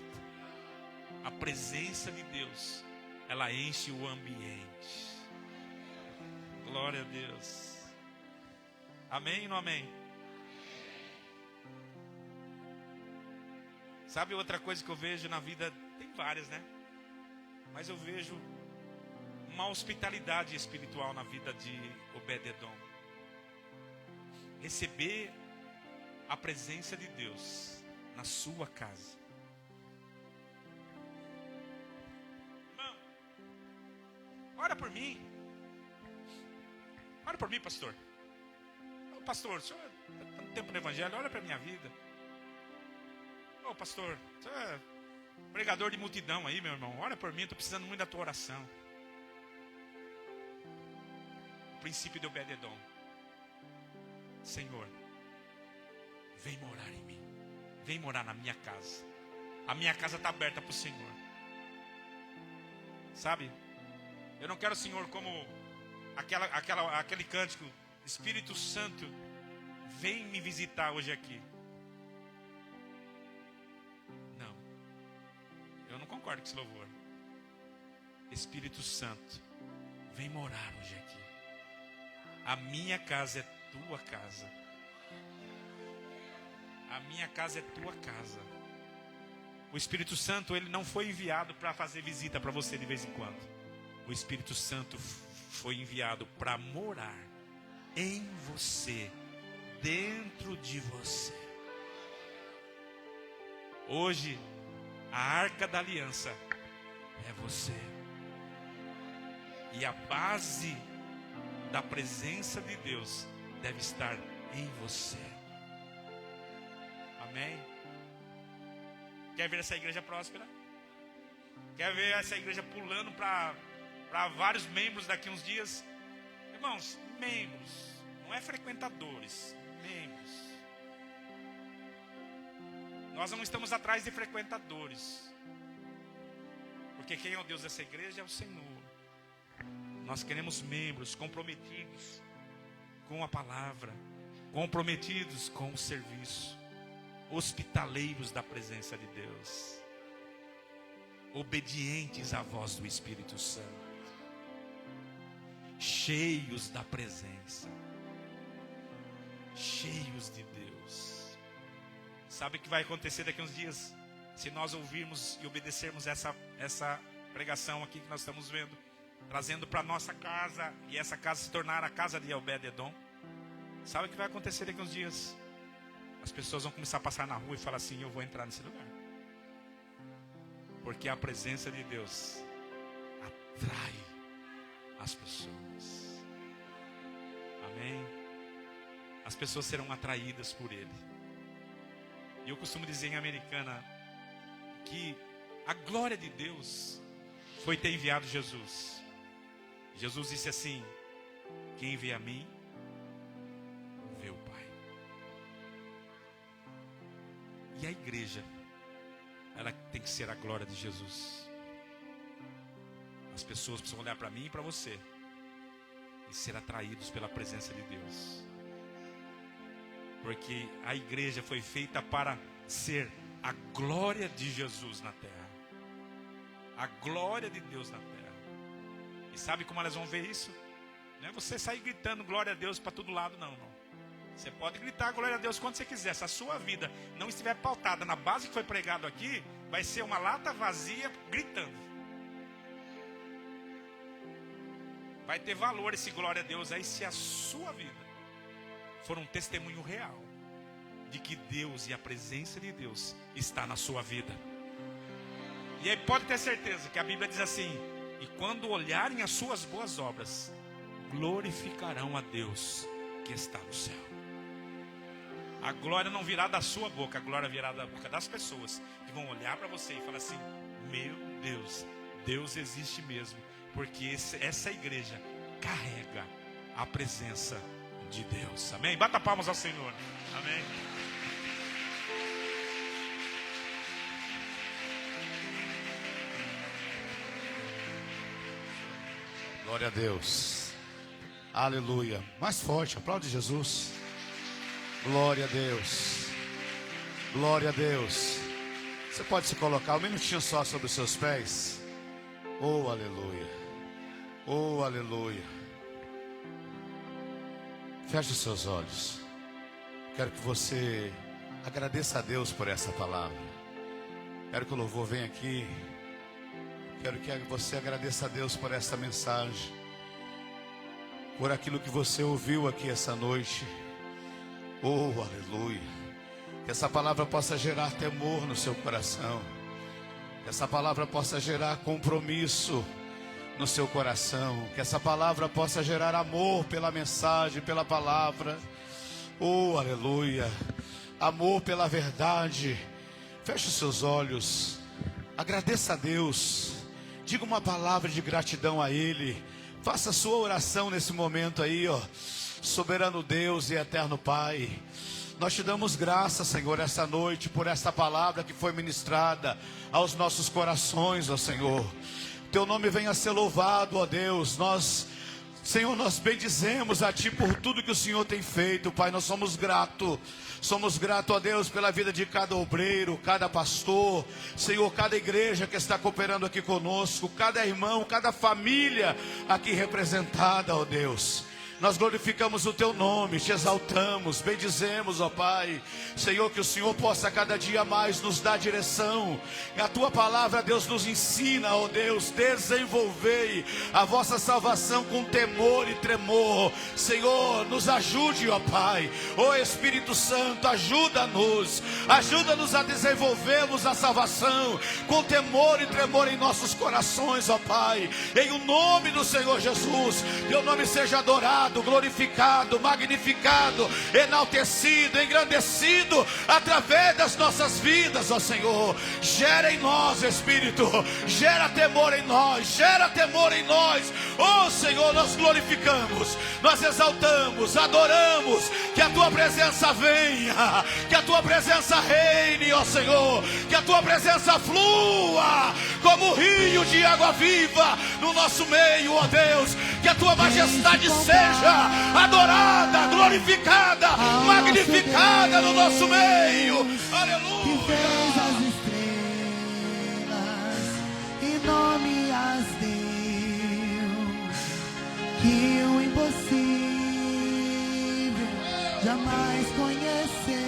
A presença de Deus, ela enche o ambiente. Glória a Deus. Amém ou não amém? Sabe outra coisa que eu vejo na vida? Tem várias, né? Mas eu vejo uma hospitalidade espiritual na vida de Obed-edom. Receber a presença de Deus na sua casa. Irmão, ora por mim. Ora por mim, pastor. Ô, pastor, o senhor está no tempo no evangelho, olha para a minha vida. Ô, pastor, o senhor Pregador de multidão aí, meu irmão, ora por mim, estou precisando muito da tua oração. O princípio de Obed-edom. Senhor, vem morar em mim. Vem morar na minha casa. A minha casa está aberta para o Senhor. Sabe? Eu não quero o Senhor como aquele cântico. Espírito Santo, vem me visitar hoje aqui. Não. Eu não concordo com esse louvor. Espírito Santo, vem morar hoje aqui. A minha casa é tua casa. A minha casa é tua casa. O Espírito Santo, ele não foi enviado para fazer visita para você de vez em quando. O Espírito Santo foi enviado para morar em você, dentro de você. Hoje, a arca da aliança é você. E a base da presença de Deus deve estar em você. Amém? Quer ver essa igreja próspera? Quer ver essa igreja pulando para vários membros daqui a uns dias? Irmãos, membros, não é frequentadores, membros. Nós não estamos atrás de frequentadores, porque quem é o Deus dessa igreja é o Senhor. Nós queremos membros comprometidos com a palavra, comprometidos com o serviço, hospitaleiros da presença de Deus, obedientes à voz do Espírito Santo, cheios da presença, cheios de Deus. Sabe o que vai acontecer daqui a uns dias? Se nós ouvirmos e obedecermos essa pregação aqui que nós estamos vendo, trazendo para a nossa casa, e essa casa se tornar a casa de Obed-edom. Sabe o que vai acontecer daqui a uns dias? As pessoas vão começar a passar na rua e falar assim: eu vou entrar nesse lugar. Porque a presença de Deus atrai as pessoas. Amém? As pessoas serão atraídas por Ele. E eu costumo dizer em Americana que a glória de Deus foi ter enviado Jesus. Jesus disse assim: quem vê a mim, vê o Pai. E a igreja, ela tem que ser a glória de Jesus. As pessoas precisam olhar para mim e para você e ser atraídos pela presença de Deus. Porque a igreja foi feita para ser a glória de Jesus na terra. A glória de Deus na terra. E sabe como elas vão ver isso? Não é você sair gritando glória a Deus para todo lado, não, não. Você pode gritar glória a Deus quando você quiser. Se a sua vida não estiver pautada na base que foi pregado aqui, vai ser uma lata vazia gritando. Vai ter valor esse glória a Deus aí se a sua vida for um testemunho real de que Deus e a presença de Deus está na sua vida. E aí pode ter certeza que a Bíblia diz assim: e quando olharem as suas boas obras, glorificarão a Deus que está no céu. A glória não virá da sua boca, a glória virá da boca das pessoas que vão olhar para você e falar assim: meu Deus, Deus existe mesmo, porque essa igreja carrega a presença de Deus. Amém? Bata palmas ao Senhor. Amém. Glória a Deus. Aleluia. Mais forte, aplaude Jesus. Glória a Deus. Glória a Deus. Você pode se colocar um minutinho só sobre os seus pés. Oh, aleluia. Oh, aleluia. Feche os seus olhos. Quero que você agradeça a Deus por essa palavra. Quero que o louvor venha aqui. Quero que você agradeça a Deus por essa mensagem, por aquilo que você ouviu aqui essa noite. Oh, aleluia. Que essa palavra possa gerar temor no seu coração. Que essa palavra possa gerar compromisso no seu coração. Que essa palavra possa gerar amor pela mensagem, pela palavra. Oh, aleluia. Amor pela verdade. Feche os seus olhos. Agradeça a Deus. Diga uma palavra de gratidão a Ele. Faça a sua oração nesse momento aí, ó. Soberano Deus e eterno Pai, nós te damos graça, Senhor, essa noite, por esta palavra que foi ministrada aos nossos corações, ó Senhor. Teu nome venha a ser louvado, ó Deus. Senhor, nós bendizemos a Ti por tudo que o Senhor tem feito, Pai. Nós somos gratos. Somos gratos a Deus pela vida de cada obreiro, cada pastor, Senhor, cada igreja que está cooperando aqui conosco, cada irmão, cada família aqui representada, ó Deus. Nós glorificamos o Teu nome, te exaltamos, bendizemos, ó Pai. Senhor, que o Senhor possa cada dia mais nos dar direção. A Tua palavra, Deus, nos ensina, ó Deus, desenvolvei a vossa salvação com temor e tremor. Senhor, nos ajude, ó Pai. Ó Espírito Santo, ajuda-nos a desenvolvermos a salvação com temor e tremor em nossos corações, ó Pai. Em o nome do Senhor Jesus, Teu nome seja adorado, glorificado, magnificado, enaltecido, engrandecido através das nossas vidas, ó Senhor. Gera em nós, Espírito, gera temor em nós, gera temor em nós. Ó Senhor, nós glorificamos, nós exaltamos, adoramos. Que a Tua presença venha, que a Tua presença reine, ó Senhor. Que a Tua presença flua como rio de água viva no nosso meio, ó Deus. Que a Tua majestade seja adorada, glorificada, magnificada no nosso meio. Aleluia. Que fez as estrelas e nome as deu, que o impossível jamais conheceu.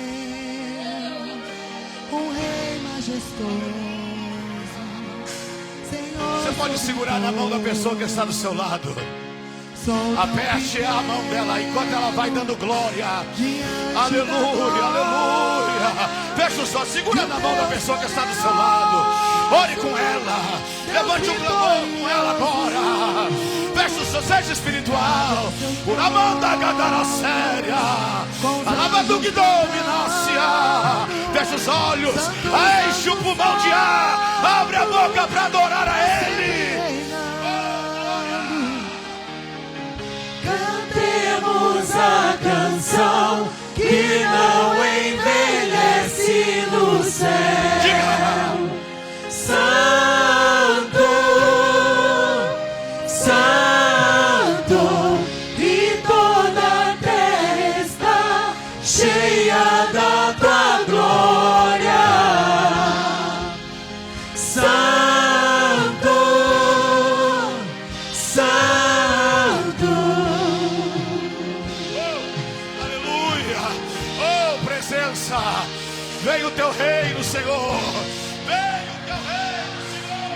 Um rei majestoso, Senhor. Você pode segurar na mão da pessoa que está do seu lado. Aperte a mão dela enquanto ela vai dando glória. Aleluia, aleluia. Feche os olhos, segura na mão da pessoa que está do seu lado. Ore com ela, levante um clamor com ela agora. Feche os olhos, seja espiritual. Por Amanda Gadara séria, Alabado que dominácia. Feche os olhos, enche o pulmão de ar. Abre a boca para adorar a Ele. Cantemos a canção que não envelhece no céu. Santo, Santo, e toda a terra está cheia da Tua glória. Santo, Santo. Vem o Teu reino, Senhor. Vem o Teu reino, Senhor.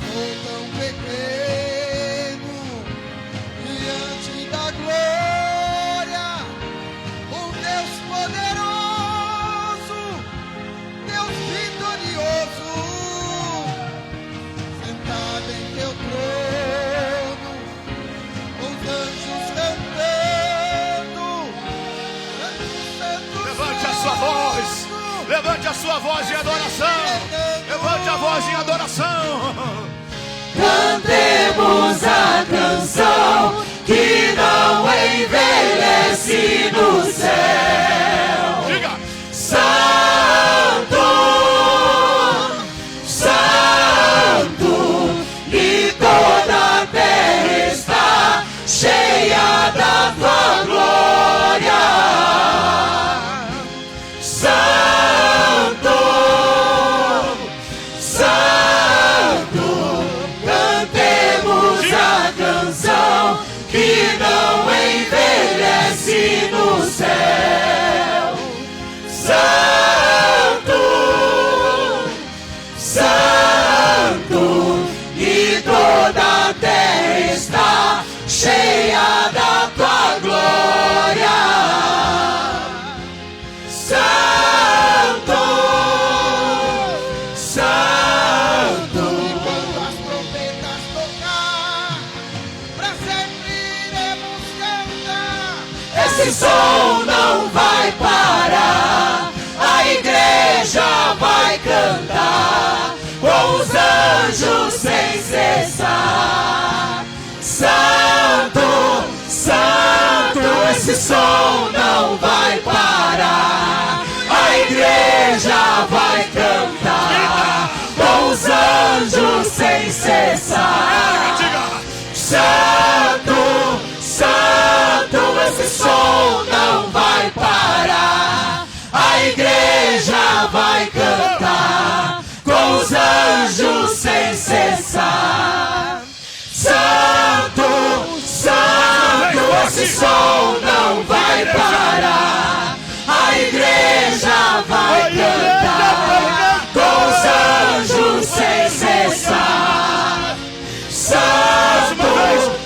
Sou tão pequeno diante da glória. O Deus poderoso, Deus vitorioso, sentado em Teu trono, os anjos cantando. Levante a sua voz, levante a sua voz em adoração. Levante a voz em adoração. Cantemos a canção que não envelhece no céu. Diga. Santo, Santo, e toda a terra está cheia da Tua glória. Santo, Santo, cantemos a canção que não envelhece no céu. Santo, Santo, e toda a terra está cheia da Tua glória. Santo, Santo. Quando as trompetas tocar, pra sempre iremos cantar. Esse som não vai parar. vai cantar com os anjos sem cessar. Santo, Santo, esse som não vai parar. A igreja vai cantar com os anjos sem cessar. Santo, Santo, esse som não vai parar. A igreja vai cantar com os anjos sem cessar. Santo, Santo, esse som não vai parar. A igreja vai cantar com os anjos sem cessar. Santo,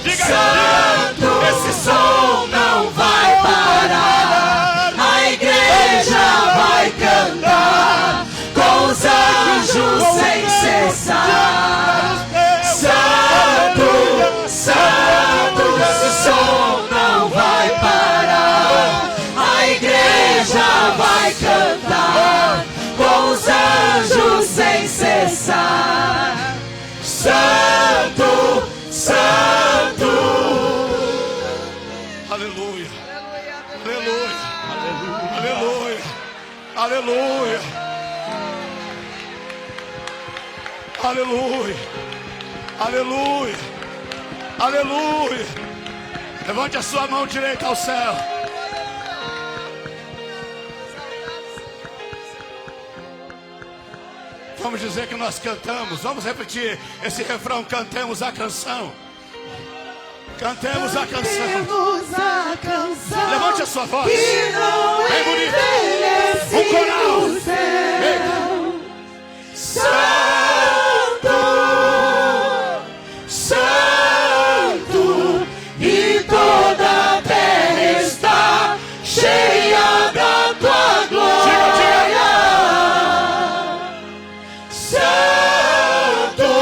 Santo, esse som não vai parar. A igreja vai cantar com os anjos sem cessar. Santo, Santo, esse som não vai parar. A igreja vai cantar com os anjos sem cessar. Santo, Santo. Aleluia. Aleluia. Aleluia. Aleluia. Aleluia. Aleluia. Aleluia. Levante a sua mão direita ao céu. Vamos dizer que nós cantamos. Vamos repetir esse refrão. Cantemos a canção. Cantemos a canção. Levante a sua voz. Bem bonito. Um coral. Santo, Santo, e toda a terra está cheia da tua glória. Santo,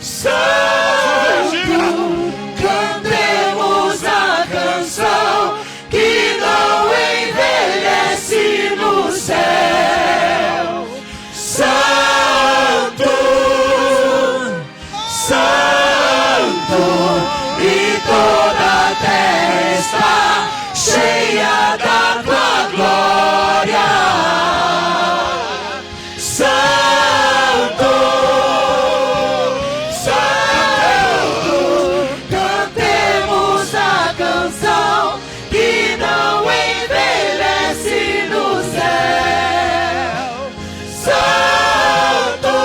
Santo, cantemos a canção que não envelhece no céu. Santo, Santo, e toda a terra está cheia da tua glória. Santo, Santo, cantemos a canção que não envelhece no céu. Santo,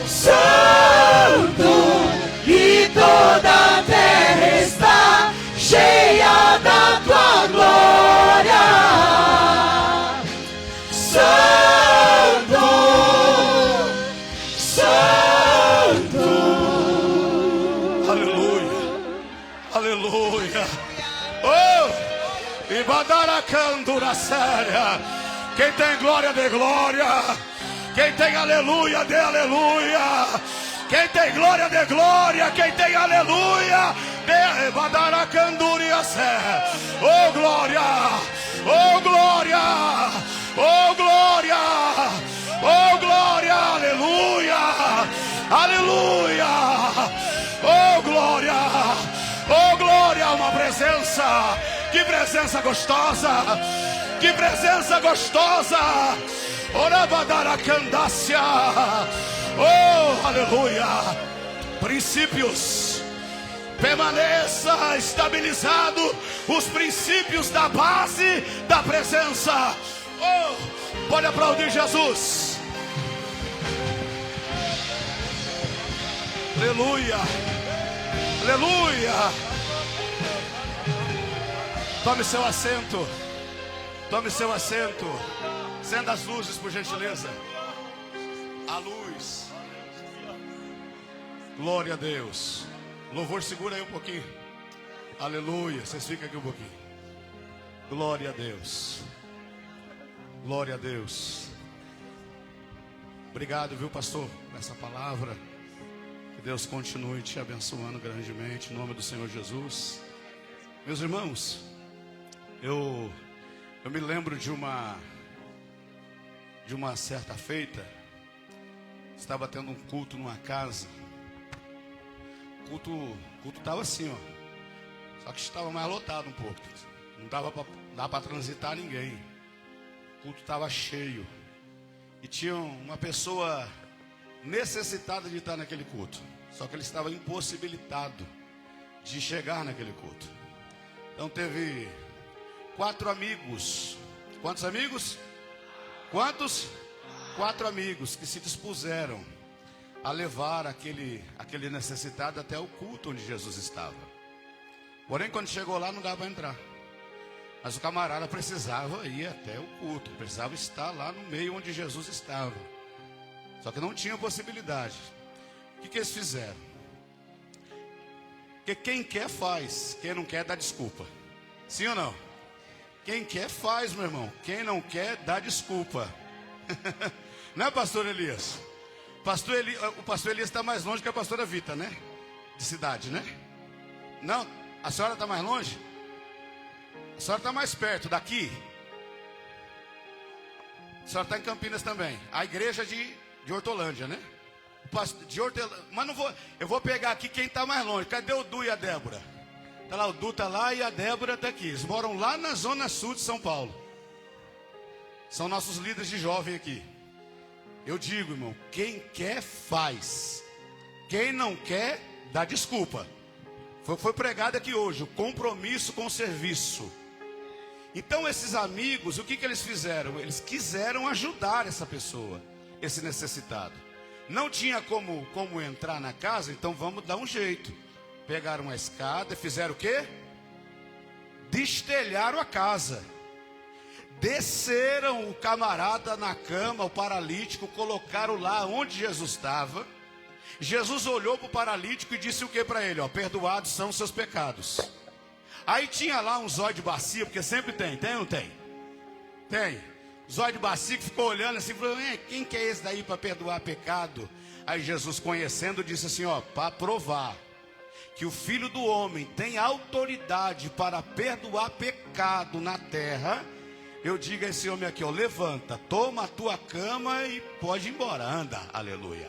Santo, e toda a terra está cheia da tua glória. Santo, Santo. Aleluia. Aleluia. Oh! E badaracandura séria. Quem tem glória, dê glória. Quem tem aleluia, dê aleluia. Quem tem glória, dê glória. Quem tem aleluia, dê badaracandura séria. Oh glória. Oh glória. Oh glória. Oh glória. Aleluia. Aleluia. Oh glória. Oh glória, uma presença. Que presença gostosa. Que presença gostosa. Orabadaracandácia. Oh, aleluia. Princípios. Permaneça estabilizado os princípios da base da presença. Oh, pode aplaudir Jesus. Aleluia. Aleluia. Tome seu assento. Tome seu assento. Acenda as luzes, por gentileza. A luz. Glória a Deus. Louvor, segura aí um pouquinho. Aleluia. Vocês ficam aqui um pouquinho. Glória a Deus. Glória a Deus. Obrigado, viu, pastor, por essa palavra. Que Deus continue te abençoando grandemente, em nome do Senhor Jesus. Meus irmãos, eu me lembro de uma de uma certa feita, estava tendo um culto numa casa. O culto estava assim, ó. Só que estava mais lotado um pouco. Não dava para transitar ninguém. O culto estava cheio. E tinha uma pessoa necessitada de estar naquele culto. Só que ele estava impossibilitado de chegar naquele culto. Então teve 4 amigos. Quantos amigos? Quantos? 4 amigos que se dispuseram a levar aquele necessitado até o culto onde Jesus estava. Porém, quando chegou lá, não dava para entrar. Mas o camarada precisava ir até o culto, precisava estar lá no meio onde Jesus estava. Só que não tinha possibilidade. O que eles fizeram? Porque quem quer faz, quem não quer dá desculpa. Sim ou não? Quem quer faz, meu irmão. Quem não quer dá desculpa. Não é, pastor Elias? O pastor Elias está mais longe que a pastora Vita, né? De cidade, né? Não, a senhora está mais longe? A senhora está mais perto daqui? A senhora está em Campinas também. A igreja de Hortolândia, né? Mas não vou. Eu vou pegar aqui quem está mais longe. Cadê o Du e a Débora? Tá lá, o Du está lá e a Débora está aqui. Eles moram lá na zona sul de São Paulo. São nossos líderes de jovem aqui. Eu digo, irmão, quem quer faz. Quem não quer dá desculpa. Foi pregado aqui hoje, o compromisso com o serviço. Então esses amigos, o que eles fizeram? Eles quiseram ajudar essa pessoa, esse necessitado. Não tinha como entrar na casa, então vamos dar um jeito. Pegaram uma escada e fizeram o quê? Destelharam a casa. Desceram o camarada na cama, o paralítico, colocaram lá onde Jesus estava. Jesus olhou para o paralítico e disse o que para ele? Ó, perdoados são os seus pecados. Aí tinha lá um zóio de bacia, porque sempre tem ou não tem? Tem. Zóio de bacia que ficou olhando assim, falou, quem que é esse daí para perdoar pecado? Aí Jesus, conhecendo, disse assim, ó, para provar que o Filho do Homem tem autoridade para perdoar pecado na terra, eu digo a esse homem aqui, ó, levanta, toma a tua cama e pode ir embora, anda, aleluia.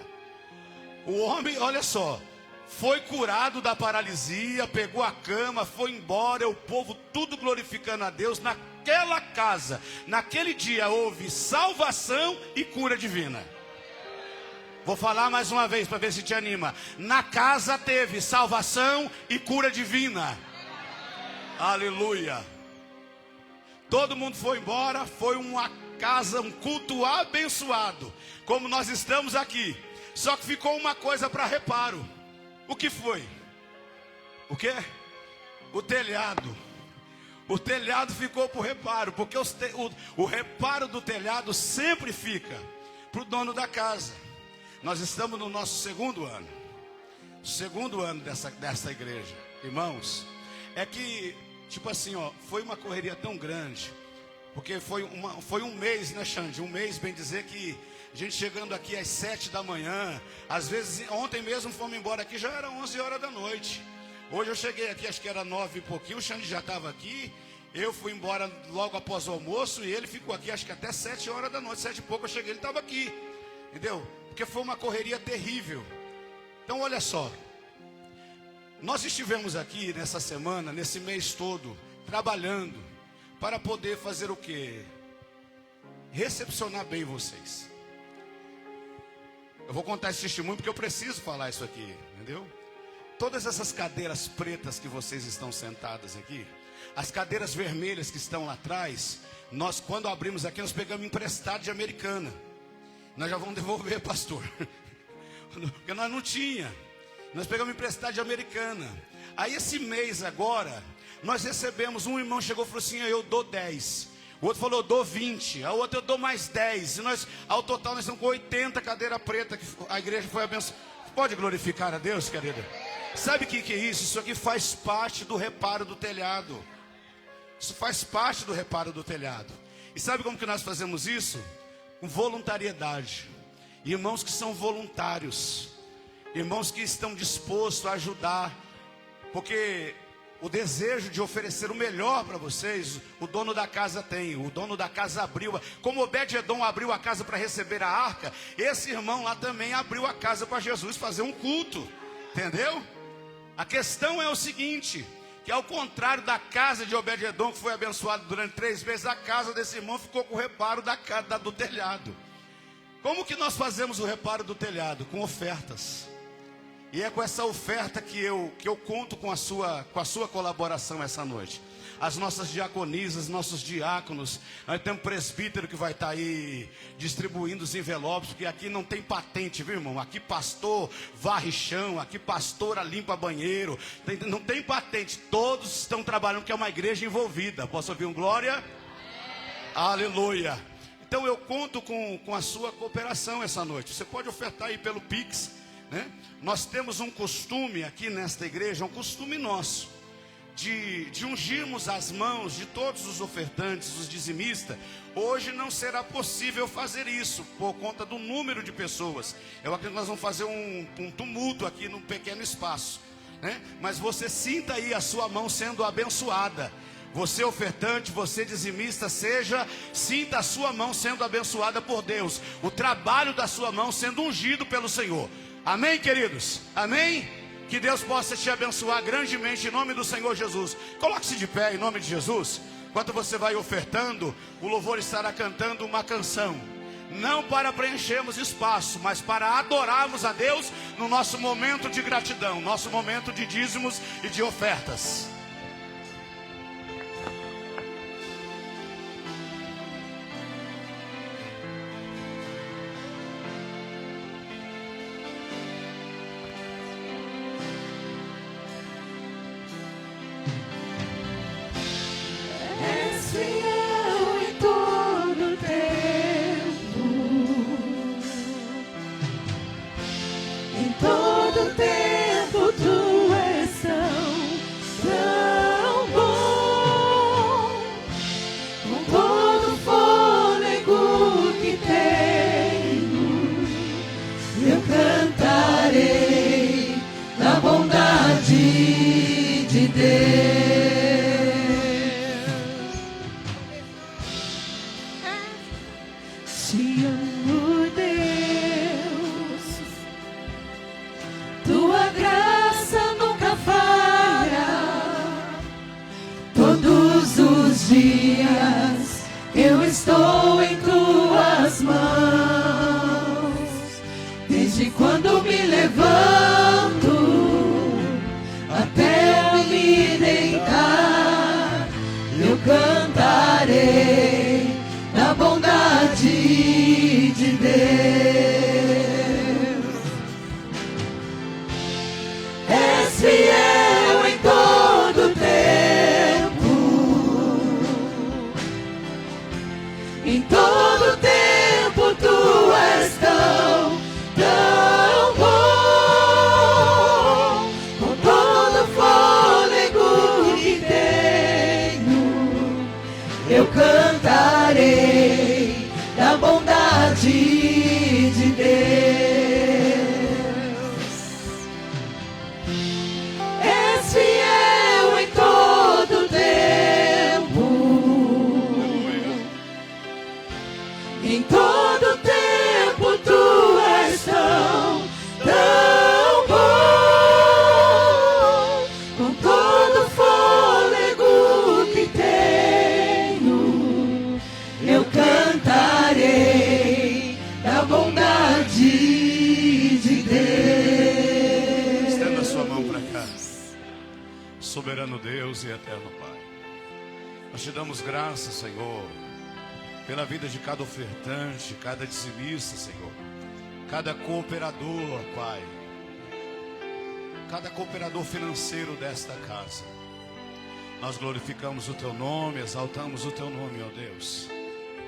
O homem, olha só, foi curado da paralisia, pegou a cama, foi embora, o povo tudo glorificando a Deus. Naquela casa, naquele dia houve salvação e cura divina. Vou falar mais uma vez para ver se te anima. Na casa teve salvação e cura divina. Aleluia. Todo mundo foi embora, foi uma casa, um culto abençoado, como nós estamos aqui. Só que ficou uma coisa para reparo. O que foi? O quê? O telhado. O telhado ficou para o reparo, porque o reparo do telhado sempre fica para o dono da casa. Nós estamos no nosso segundo ano dessa igreja. Irmãos, é que, tipo assim, ó, foi uma correria tão grande, porque foi um mês, né, Xande? Um mês, bem dizer, que a gente chegando aqui às 7 da manhã, às vezes, ontem mesmo fomos embora aqui, já era 11 horas da noite. Hoje eu cheguei aqui, acho que era 9 e pouquinho, o Xande já estava aqui, eu fui embora logo após o almoço, e ele ficou aqui, acho que até 7 horas da noite, 7 e pouco eu cheguei, ele estava aqui, entendeu? Porque foi uma correria terrível. Então olha só, nós estivemos aqui nessa semana, nesse mês todo, trabalhando, para poder fazer o quê? Recepcionar bem vocês. Eu vou contar esse testemunho porque eu preciso falar isso aqui, entendeu? Todas essas cadeiras pretas que vocês estão sentadas aqui, as cadeiras vermelhas que estão lá atrás, nós quando abrimos aqui, nós pegamos emprestado de Americana. Nós já vamos devolver, pastor. Porque nós não tinha. Nós pegamos emprestado de Americana. Aí esse mês agora, nós recebemos, um irmão chegou e falou assim, eu dou 10. O outro falou, eu dou 20. A outra eu dou mais 10. E nós, ao total, nós estamos com 80 cadeira preta que a igreja foi abençoada. Pode glorificar a Deus, querida? Sabe o que é isso? Isso aqui faz parte do reparo do telhado. Isso faz parte do reparo do telhado. E sabe como que nós fazemos isso? Com voluntariedade. Irmãos que são voluntários. Irmãos que estão dispostos a ajudar. Porque o desejo de oferecer o melhor para vocês, o dono da casa tem. O dono da casa abriu, como Obed-Edom abriu a casa para receber a arca, esse irmão lá também abriu a casa para Jesus fazer um culto, entendeu? A questão é o seguinte, que ao contrário da casa de Obed-Edom, que foi abençoada durante 3 meses, a casa desse irmão ficou com o reparo do telhado. Como que nós fazemos o reparo do telhado? Com ofertas. E é com essa oferta que eu conto com a sua colaboração essa noite. As nossas diaconisas, nossos diáconos, nós temos um presbítero que vai estar aí distribuindo os envelopes, porque aqui não tem patente, viu, irmão? Aqui pastor varre chão, aqui pastora limpa banheiro, não tem patente, todos estão trabalhando, que é uma igreja envolvida. Posso ouvir um glória? Aleluia! Então eu conto com a sua cooperação essa noite. Você pode ofertar aí pelo Pix, né? Nós temos um costume aqui nesta igreja, um costume nosso, de ungirmos as mãos de todos os ofertantes, os dizimistas. Hoje não será possível fazer isso, por conta do número de pessoas. Eu acredito que nós vamos fazer um tumulto aqui num pequeno espaço, né? Mas você sinta aí a sua mão sendo abençoada. Você ofertante, você dizimista, sinta a sua mão sendo abençoada por Deus. O trabalho da sua mão sendo ungido pelo Senhor. Amém, queridos? Amém? Que Deus possa te abençoar grandemente em nome do Senhor Jesus. Coloque-se de pé em nome de Jesus. Enquanto você vai ofertando, o louvor estará cantando uma canção. Não para preenchermos espaço, mas para adorarmos a Deus no nosso momento de gratidão, nosso momento de dízimos e de ofertas. Eu estou em tuas mãos, desde quando me levanto até me deitar, eu cantarei da bondade de Deus. És fiel em todo tempo, em todo tempo tu és tão bom. Com todo fôlego que tenho, eu cantarei da bondade de Deus. És fiel em todo tempo, em todo tempo tu és tão bom. Com todo fôlego que tenho, eu cantarei da bondade de Deus. Estenda a sua mão para cá. Soberano Deus e eterno Pai, nós te damos graças, Senhor, pela vida de cada ofertante, cada dizimista, Senhor, cada cooperador, Pai, cada cooperador financeiro desta casa. Nós glorificamos o Teu nome, exaltamos o Teu nome, ó Deus.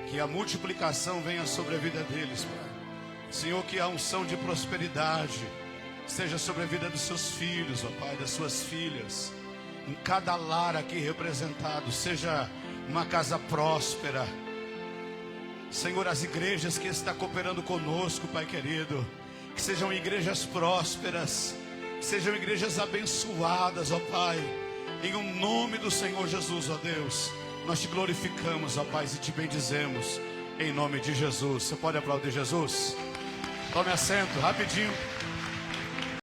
Que a multiplicação venha sobre a vida deles, Pai. Senhor, que a unção de prosperidade seja sobre a vida dos seus filhos, ó Pai, das suas filhas. Em cada lar aqui representado, seja uma casa próspera. Senhor, as igrejas que estão cooperando conosco, Pai querido, que sejam igrejas prósperas, que sejam igrejas abençoadas, ó Pai. Em o nome do Senhor Jesus, ó Deus, nós te glorificamos, ó Pai, e te bendizemos. Em nome de Jesus. Você pode aplaudir Jesus? Tome assento, rapidinho.